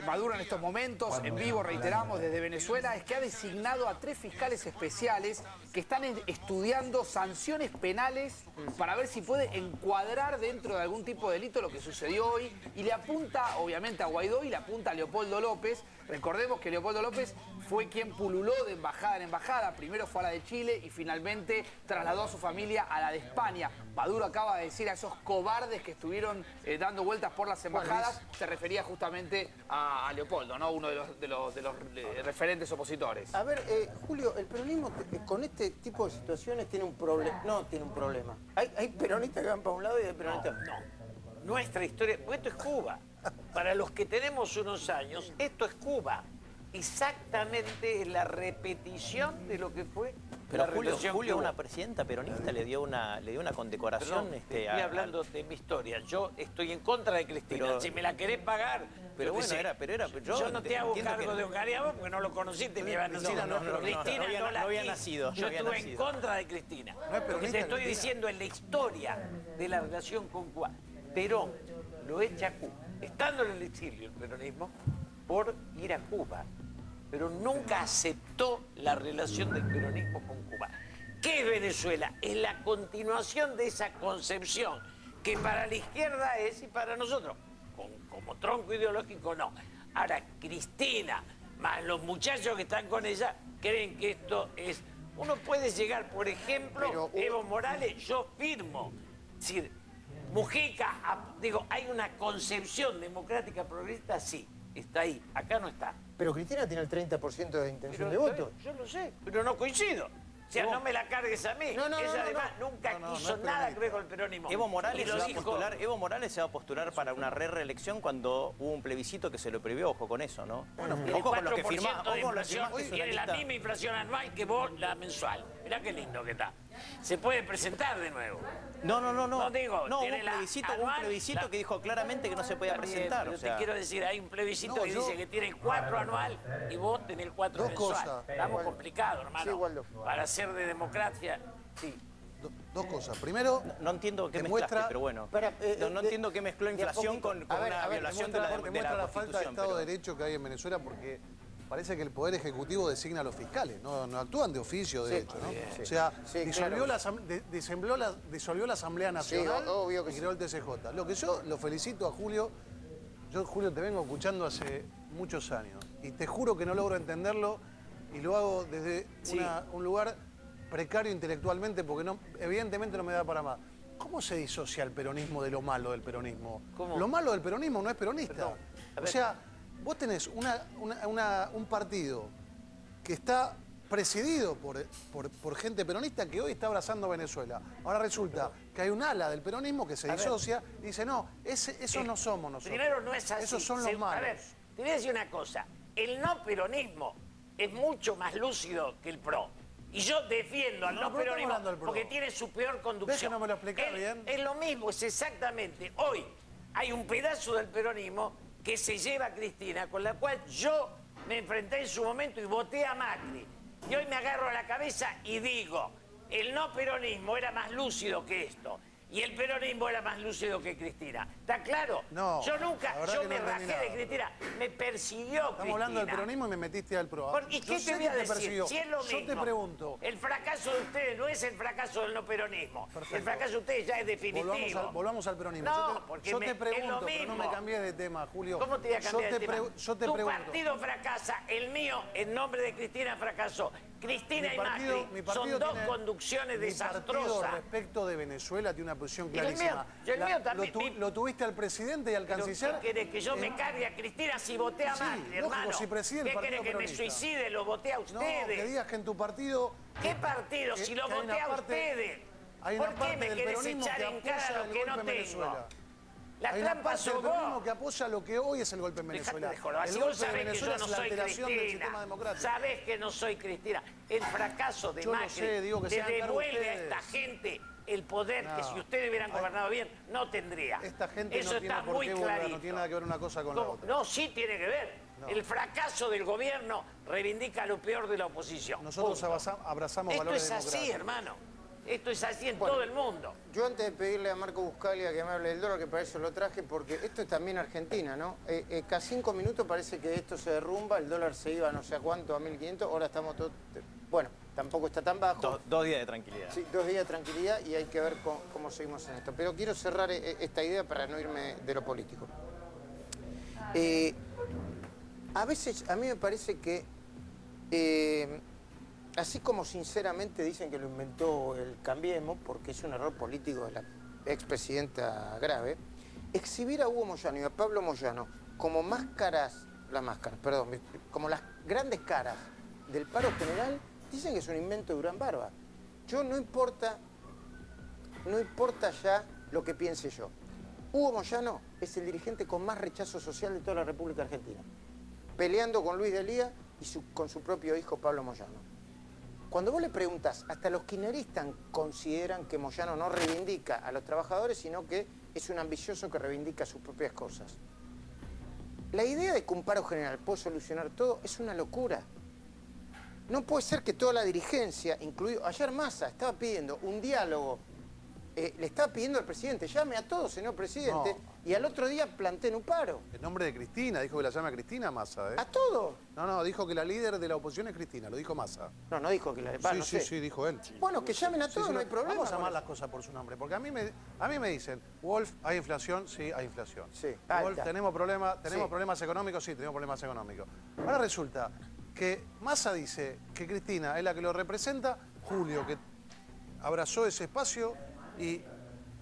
Maduro en estos momentos, en vivo, reiteramos, desde Venezuela, es que ha designado a 3 fiscales especiales que están estudiando sanciones penales para ver si puede encuadrar dentro de algún tipo de delito lo que sucedió hoy, y le apunta obviamente a Guaidó y le apunta a Leopoldo López. Recordemos que Leopoldo López fue quien pululó de embajada en embajada, primero fue a la de Chile y finalmente trasladó a su familia a la de España. Maduro acaba de decir a esos cobardes que estuvieron dando vueltas por las embajadas, se refería justamente a Leopoldo, ¿no? Uno de los referentes opositores. A ver, Julio, el peronismo con este tipo de situaciones tiene un problema. No tiene un problema. Hay peronistas que van para un lado y hay peronistas... No. Nuestra historia, porque esto es Cuba. Para los que tenemos unos años, esto es Cuba. Exactamente la repetición de lo que fue. Pero Julio, una presidenta peronista le dio una condecoración. Perdón, estoy hablando de mi historia. Yo estoy en contra de Cristina. Pero, si me la querés pagar. Pero bueno, yo no te hago cargo de Ocariabo porque no lo conociste ni había nacido. Cristina no había nacido. Yo estuve en contra de Cristina. Lo que te estoy diciendo es la historia de la relación con Cuba. Perón lo echa a Cuba, estando en el exilio el peronismo, por ir a Cuba. Pero nunca aceptó la relación del peronismo con Cuba. ¿Qué es Venezuela? Es la continuación de esa concepción que para la izquierda es y para nosotros, como tronco ideológico, no. Ahora, Cristina, más los muchachos que están con ella, creen que esto es... Uno puede llegar, por ejemplo, Evo Morales, yo firmo. Es decir, Mujica, hay una concepción democrática progresista, sí, está ahí, acá no está. Pero Cristina tiene el 30% de intención de voto. Yo lo sé, pero no coincido. O sea, no me la cargues a mí. Ella además nunca quiso nada que ver con el peronismo. Evo Morales se va a postular para una reelección cuando hubo un plebiscito que se lo prohibió, ojo con eso, ¿no? Bueno, ojo con lo que firma. Tiene la misma inflación anual que vos, la mensual. Mirá qué lindo que está. Se puede presentar de nuevo. No. No digo, No, tiene hubo la un plebiscito que dijo claramente que no se podía presentar. Pero o sea. te quiero decir, hay un plebiscito que dice que tiene 4 anual y vos tenés 4 Dos mensual. cosas. Estamos complicados, hermano. Sí, Waldo. Para hacer de democracia. Sí. Dos cosas. Primero, No entiendo qué demuestra- mezclaste, pero bueno. no entiendo qué mezcló inflación con una violación de la demuestra la falta de Constitución. Estado de pero- Derecho que hay en Venezuela porque parece que el Poder Ejecutivo designa a los fiscales, no actúan de oficio, de hecho, ¿no? sí. O sea, Sí, disolvió, claro. disolvió la Asamblea Nacional Sí, obvio que y creó el TCJ. Lo que yo lo felicito a Julio, yo Julio te vengo escuchando hace muchos años y te juro que no logro entenderlo y lo hago desde un lugar precario intelectualmente porque evidentemente no me da para más. ¿Cómo se disocia el peronismo de lo malo del peronismo? ¿Cómo? Lo malo del peronismo no es peronista. Perdón, a O ver. sea, vos tenés un partido que está presidido por gente peronista que hoy está abrazando a Venezuela. Ahora resulta que hay un ala del peronismo que se disocia y dice, no, esos no somos nosotros. Primero no es así. Esos son los malos. A ver, te voy a decir una cosa. El no peronismo es mucho más lúcido que el pro. Y yo defiendo al No, no pero estamos peronismo hablando del pro. porque tiene su peor conducción. ¿Ves que no me lo explicás bien? Es lo mismo, es exactamente. Hoy hay un pedazo del peronismo que se lleva a Cristina, con la cual yo me enfrenté en su momento y voté a Macri. Y hoy me agarro a la cabeza y digo, el no peronismo era más lúcido que esto. Y el peronismo era más lúcido que Cristina. ¿Está claro? No, Yo nunca, la verdad yo que no me entendí rajé de nada. Cristina. Me persiguió Estamos hablando del peronismo y me metiste al pro. ¿Y Yo qué sé te voy que a decir? persiguió. Si es lo mismo. Yo te pregunto. El fracaso de ustedes no es el fracaso del no peronismo. Perfecto. El fracaso de ustedes ya es definitivo. Volvamos al peronismo. No, porque yo te es lo pregunto, pero no mismo. me cambies de tema, Julio. ¿Cómo te voy a cambiar de tema? Yo te tu pregunto. partido fracasa, el mío, en nombre de Cristina, fracasó. Cristina Mi y partido- mi Macri partido son dos tiene- conducciones Mi partido desastrosas. respecto de Venezuela tiene una posición Y el mío- clarísima. y el mío también. Lo tuviste al presidente y al ¿Pero canciller. ¿Qué querés? ¿Que yo me cargue a Cristina si voté a Sí, Macri, lógico, hermano? si preside el ¿Qué partido querés? ¿Que me peronista. suicide? Lo voté a No, ustedes. que digas que en tu partido... ¿Qué partido? Si lo que hay voté una a parte- ustedes. Hay una ¿Por qué parte me del querés peronismo echar que en cara apoya lo el que golpe no en tengo? Venezuela. La Hay una trampa parte del sos peronismo vos. que apoya lo que hoy es el golpe en Venezuela. Dejate de joder. El Si golpe vos de sabés que Venezuela yo no es la soy alteración del sistema Cristina. democrático. Sabés que no soy Cristina. El fracaso de Yo lo Macri sé, digo que se le hagan cargo devuelve a ustedes. esta gente el poder que No. si ustedes hubieran gobernado bien, no tendría. Esta gente Eso no tiene está por muy qué volver, clarito. no tiene nada que ver una cosa con la ¿Cómo? otra. No, sí tiene que ver. No. El fracaso del gobierno reivindica lo peor de la oposición. Nosotros Punto. abrazamos Esto valores es así, democráticos. hermano. Esto es así en Bueno, todo el mundo. Yo antes de pedirle a Marco Buscaglia que me hable del dólar, que para eso lo traje, porque esto es también Argentina, ¿no? Cada 5 minutos parece que esto se derrumba, el dólar se iba no sé a cuánto, a 1.500, ahora estamos todos... Bueno, tampoco está tan bajo. Dos días de tranquilidad. Sí, 2 días de tranquilidad y hay que ver cómo seguimos en esto. Pero quiero cerrar esta idea para no irme de lo político. A veces, a mí me parece que... así como sinceramente dicen que lo inventó el Cambiemos, porque es un error político de la expresidenta grave, exhibir a Hugo Moyano y a Pablo Moyano como como las grandes caras del paro general, dicen que es un invento de Durán Barba. Yo no importa ya lo que piense yo. Hugo Moyano es el dirigente con más rechazo social de toda la República Argentina, peleando con Luis Delía y con su propio hijo Pablo Moyano. Cuando vos le preguntas, hasta los kirchneristas consideran que Moyano no reivindica a los trabajadores, sino que es un ambicioso que reivindica sus propias cosas. La idea de que un paro general puede solucionar todo es una locura. No puede ser que toda la dirigencia, incluido... Ayer Massa estaba pidiendo un diálogo, le estaba pidiendo al presidente, llame a todos, señor presidente, No. y al otro día planteen un paro. En nombre de Cristina, dijo que la llama Cristina Massa, ¿eh? ¿A todos? No, dijo que la líder de la oposición es Cristina, lo dijo Massa. No dijo que la... Sí, dijo él. Bueno, que llamen a todos, Sí, no hay problema. Vamos a con llamar eso. las cosas por su nombre, porque a mí me dicen, Wolf, ¿hay inflación? Sí, hay inflación. Sí, Wolf, alta. ¿tenemos Sí. problemas económicos? Sí, tenemos problemas económicos. Ahora resulta que Massa dice que Cristina es la que lo representa, Julio, que abrazó ese espacio y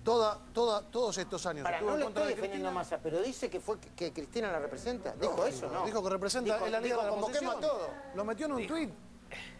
todos estos años Para, estuvo no en le contra estoy de defendiendo a Cristina. Massa, pero dice que Cristina la representa. ¿Dijo Lógico, eso, no? Dijo que representa, es la líder de la convoquemos oposición. a todos. Lo metió en un tuit.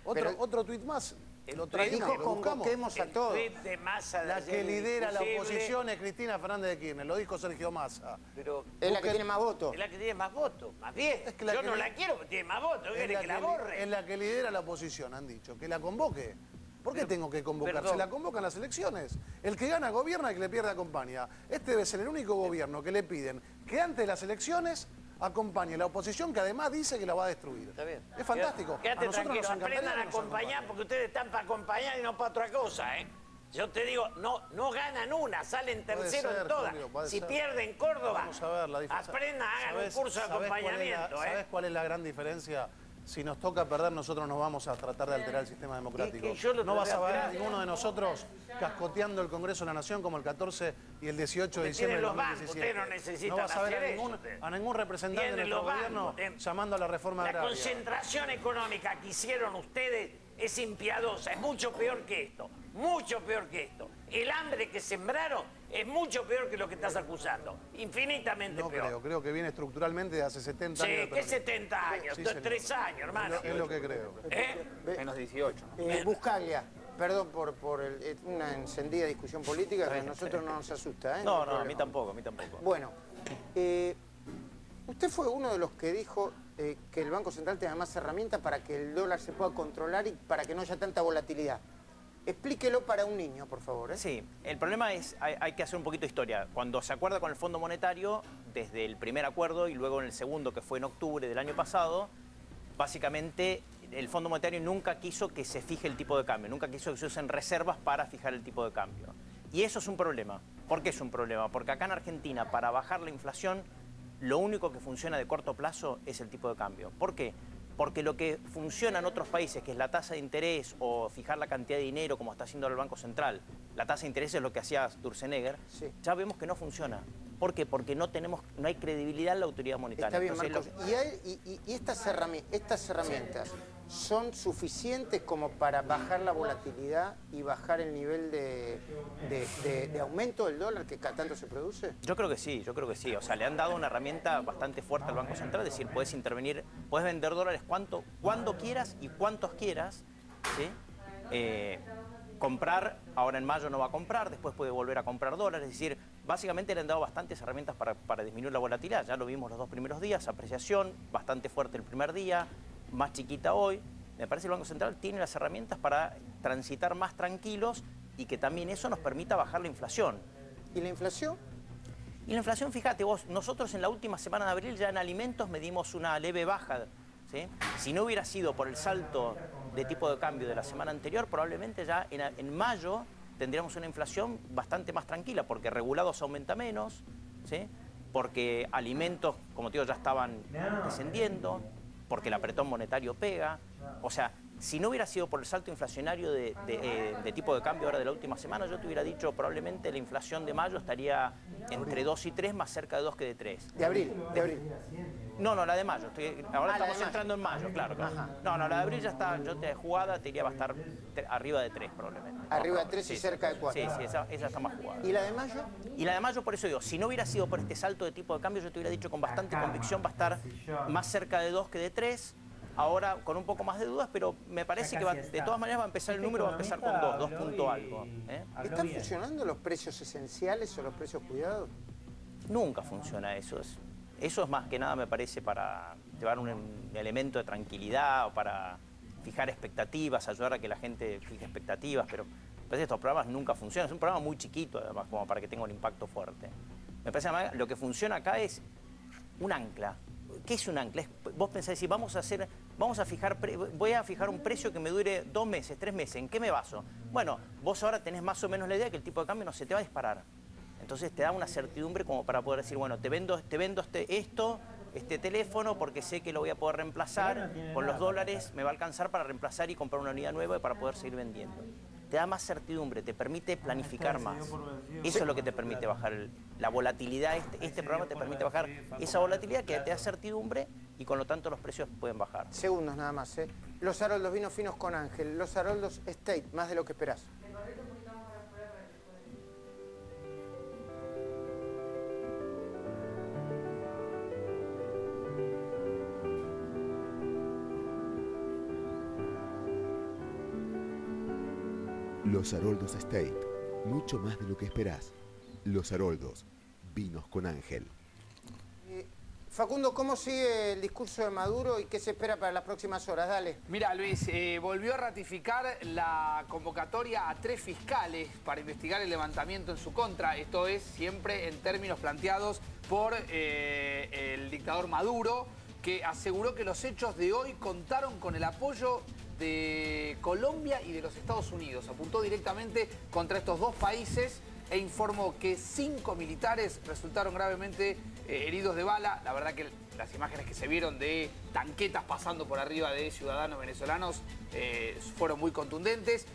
Otro tuit más. Lo traímos, Dijo lo buscamos. convoquemos a todos. El tuit de Massa de La ayer que es lidera la indiscutible, oposición es Cristina Fernández de Kirchner, lo dijo Sergio Massa. Pero Es la que tiene más votos. es la que tiene más votos, más bien. Es que la Yo que no le- la quiero porque tiene más votos. ¿Qué Es querés que la borre? es la que lidera la oposición, han dicho. Que la convoque. ¿Por qué tengo que convocar? Se la convocan las elecciones. El que gana gobierna, el que le pierde acompaña. Este debe ser el único gobierno que le piden que antes de las elecciones acompañe la oposición, que además dice que la va a destruir. Está bien. Es fantástico. Quédate A nosotros tranquilo, nos encantaría aprendan a que nos acompañar porque ustedes están para acompañar y no para otra cosa, ¿eh? Yo te digo, no ganan una, salen tercero en todas. Julio, si ser. pierden Córdoba, Vamos a ver la diferencia. aprendan, hagan un curso de acompañamiento. ¿Sabes cuál es la gran diferencia? Si nos toca perder, nosotros nos vamos a tratar de alterar el sistema democrático. No vas a ver a ninguno de nosotros cascoteando el Congreso de la Nación como el 14 y el 18 de diciembre del 2017. No necesitan no vas a ver hacer a ningún representante de nuestro gobierno llamando a la reforma agraria. La concentración económica que hicieron ustedes es impiadosa, es mucho peor que esto. Mucho peor que esto. El hambre que sembraron es mucho peor que lo que estás acusando. Infinitamente peor. Creo que viene estructuralmente de hace 70 años. Sí, ¿qué 70 años? Sí, 3 años, hermano. Es lo que creo. Menos 18. Buscaglia, perdón por una encendida discusión política que a nosotros no nos asusta. No, a mí tampoco, Bueno, usted fue uno de los que dijo que el Banco Central tenga más herramientas para que el dólar se pueda controlar y para que no haya tanta volatilidad. Explíquelo para un niño, por favor. Sí, el problema es, hay que hacer un poquito de historia. Cuando se acuerda con el Fondo Monetario, desde el primer acuerdo y luego en el segundo, que fue en octubre del año pasado, básicamente el Fondo Monetario nunca quiso que se fije el tipo de cambio, nunca quiso que se usen reservas para fijar el tipo de cambio. Y eso es un problema. ¿Por qué es un problema? Porque acá en Argentina, para bajar la inflación, lo único que funciona de corto plazo es el tipo de cambio. ¿Por qué? Porque lo que funciona en otros países, que es la tasa de interés o fijar la cantidad de dinero como está haciendo el Banco Central, la tasa de interés es lo que hacía Sturzenegger, ya vemos que no funciona. ¿Por qué? Porque no hay credibilidad en la autoridad monetaria. Está bien, Marcos. ¿Y estas herramientas son suficientes como para bajar la volatilidad y bajar el nivel de aumento del dólar que cada tanto se produce? Yo creo que sí. O sea, le han dado una herramienta bastante fuerte al Banco Central, es decir, puedes intervenir, puedes vender dólares cuando quieras y cuantos quieras, ¿sí? Comprar, ahora en mayo no va a comprar, después puede volver a comprar dólares, es decir, básicamente le han dado bastantes herramientas para disminuir la volatilidad. Ya lo vimos los 2 primeros días, apreciación bastante fuerte el primer día, más chiquita hoy. Me parece que el Banco Central tiene las herramientas para transitar más tranquilos y que también eso nos permita bajar la inflación. ¿Y la inflación? Y la inflación, fíjate vos, nosotros en la última semana de abril ya en alimentos medimos una leve baja, ¿sí? Si no hubiera sido por el salto de tipo de cambio de la semana anterior, probablemente ya en mayo tendríamos una inflación bastante más tranquila, porque regulados aumenta menos, ¿sí? Porque alimentos, como te digo, ya estaban descendiendo, porque el apretón monetario pega. O sea, si no hubiera sido por el salto inflacionario de tipo de cambio ahora de la última semana, yo te hubiera dicho probablemente la inflación de mayo estaría entre 2 y 3, más cerca de 2 que de 3. ¿De abril? No, la de mayo. Ahora estamos entrando en mayo, claro. No, la de abril ya está, yo te jugada te diría va a estar arriba de 3 probablemente. Arriba de 3 y cerca de 4. Sí, esa está más jugada. ¿Y la de mayo? Y la de mayo, por eso digo, si no hubiera sido por este salto de tipo de cambio, yo te hubiera dicho con bastante convicción va a estar más cerca de 2 que de 3. Ahora con un poco más de dudas, pero me parece que de todas maneras va a empezar el número, va a empezar con 2 punto algo. ¿Están funcionando los precios esenciales o los precios cuidados? Nunca funciona eso. Eso es más que nada, me parece, para llevar un elemento de tranquilidad o para fijar expectativas, ayudar a que la gente fije expectativas, pero me parece que estos programas nunca funcionan. Es un programa muy chiquito, además, como para que tenga un impacto fuerte. Me parece que lo que funciona acá es un ancla. ¿Qué es un ancla? Vos pensás, si voy a fijar un precio que me dure 2 meses, 3 meses, ¿en qué me baso? Bueno, vos ahora tenés más o menos la idea que el tipo de cambio no se te va a disparar. Entonces te da una certidumbre como para poder decir, bueno, te vendo este teléfono porque sé que lo voy a poder reemplazar, con los dólares me va a alcanzar para reemplazar y comprar una unidad nueva y para poder seguir vendiendo. Te da más certidumbre, te permite planificar más. Eso es lo que te permite bajar la volatilidad. Este programa te permite bajar esa volatilidad que te da certidumbre y con lo tanto los precios pueden bajar. Segundos nada más, ¿eh? Los Haroldos vinos finos con Ángel, los Haroldos State, más de lo que esperás. Los Haroldos State, mucho más de lo que esperás. Los Haroldos, vinos con Ángel. Facundo, ¿cómo sigue el discurso de Maduro y qué se espera para las próximas horas? Dale. Mira, Luis, volvió a ratificar la convocatoria a 3 fiscales para investigar el levantamiento en su contra. Esto es siempre en términos planteados por el dictador Maduro, que aseguró que los hechos de hoy contaron con el apoyo de Colombia y de los Estados Unidos. Apuntó directamente contra estos 2 países e informó que 5 militares resultaron gravemente heridos de bala. La verdad que las imágenes que se vieron de tanquetas pasando por arriba de ciudadanos venezolanos fueron muy contundentes.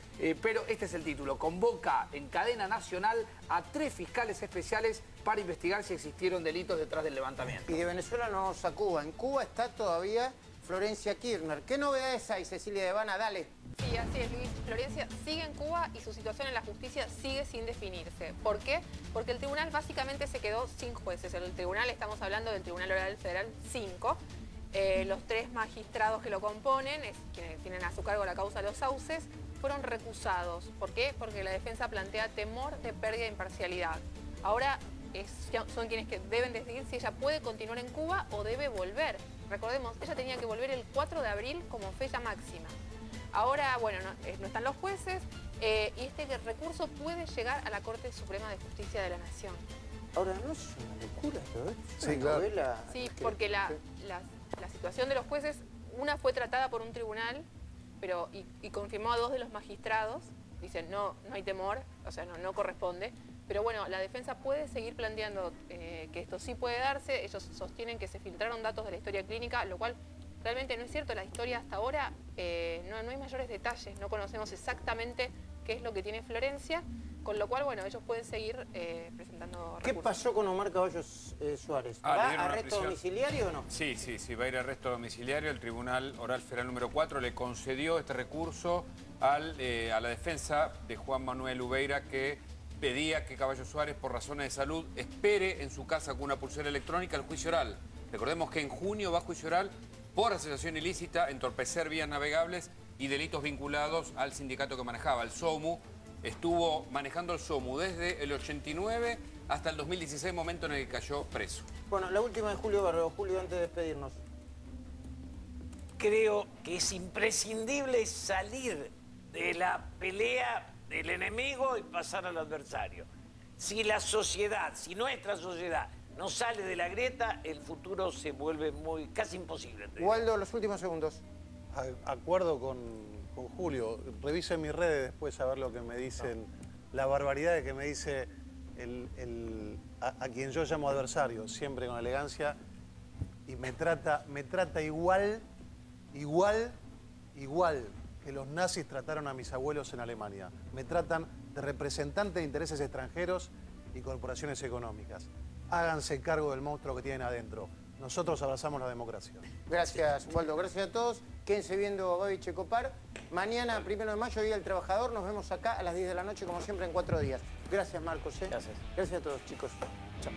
Pero este es el título. Convoca en cadena nacional a 3 fiscales especiales para investigar si existieron delitos detrás del levantamiento. Y de Venezuela nos vamos a Cuba. En Cuba está todavía Florencia Kirchner. ¿Qué novedades hay, Cecilia de Habana? Dale. Sí, así es, Luis. Florencia sigue en Cuba y su situación en la justicia sigue sin definirse. ¿Por qué? Porque el tribunal básicamente se quedó sin jueces. El tribunal, estamos hablando del Tribunal Oral Federal 5. Los 3 magistrados que lo componen, quienes tienen a su cargo la causa de los sauces, fueron recusados. ¿Por qué? Porque la defensa plantea temor de pérdida de imparcialidad. Ahora son quienes que deben decidir si ella puede continuar en Cuba o debe volver. Recordemos, ella tenía que volver el 4 de abril como fecha máxima. Ahora, bueno, no están los jueces y este recurso puede llegar a la Corte Suprema de Justicia de la Nación. Ahora, ¿no es una locura todo esto? Sí, claro. Sí, porque la situación de los jueces, una fue tratada por un tribunal y confirmó a 2 de los magistrados. Dicen, no hay temor, o sea, no corresponde. Pero bueno, la defensa puede seguir planteando que esto sí puede darse. Ellos sostienen que se filtraron datos de la historia clínica, lo cual realmente no es cierto. La historia hasta ahora no hay mayores detalles, no conocemos exactamente qué es lo que tiene Florencia, con lo cual, bueno, ellos pueden seguir presentando recursos. ¿Qué pasó con Omar Caballos Suárez? ¿Va a arresto domiciliario o no? Sí, va a ir a arresto domiciliario. El Tribunal Oral Federal número 4 le concedió este recurso a la defensa de Juan Manuel Ubeira, que pedía que Caballo Suárez, por razones de salud, espere en su casa con una pulsera electrónica el juicio oral. Recordemos que en junio va a juicio oral por asociación ilícita, entorpecer vías navegables y delitos vinculados al sindicato que manejaba, el SOMU. Estuvo manejando el SOMU desde el 89 hasta el 2016, momento en el que cayó preso. Bueno, la última de Julio Bárbaro. Julio, antes de despedirnos. Creo que es imprescindible salir de la pelea del enemigo y pasar al adversario. Si la sociedad, si nuestra sociedad no sale de la grieta, el futuro se vuelve casi imposible. Waldo, los últimos segundos. Acuerdo con Julio. Revisen mis redes después a ver lo que me dicen, la barbaridad de que me dice a quien yo llamo adversario, siempre con elegancia, y me trata igual que los nazis trataron a mis abuelos en Alemania. Me tratan de representante de intereses extranjeros y corporaciones económicas. Háganse cargo del monstruo que tienen adentro. Nosotros abrazamos la democracia. Gracias, Waldo. Gracias a todos. Quédense viendo Babi Checopar. Mañana, 1 de mayo, Día del Trabajador. Nos vemos acá a las 10 de la noche, como siempre, en 4 días. Gracias, Marcos. Gracias. Gracias a todos, chicos. Chao.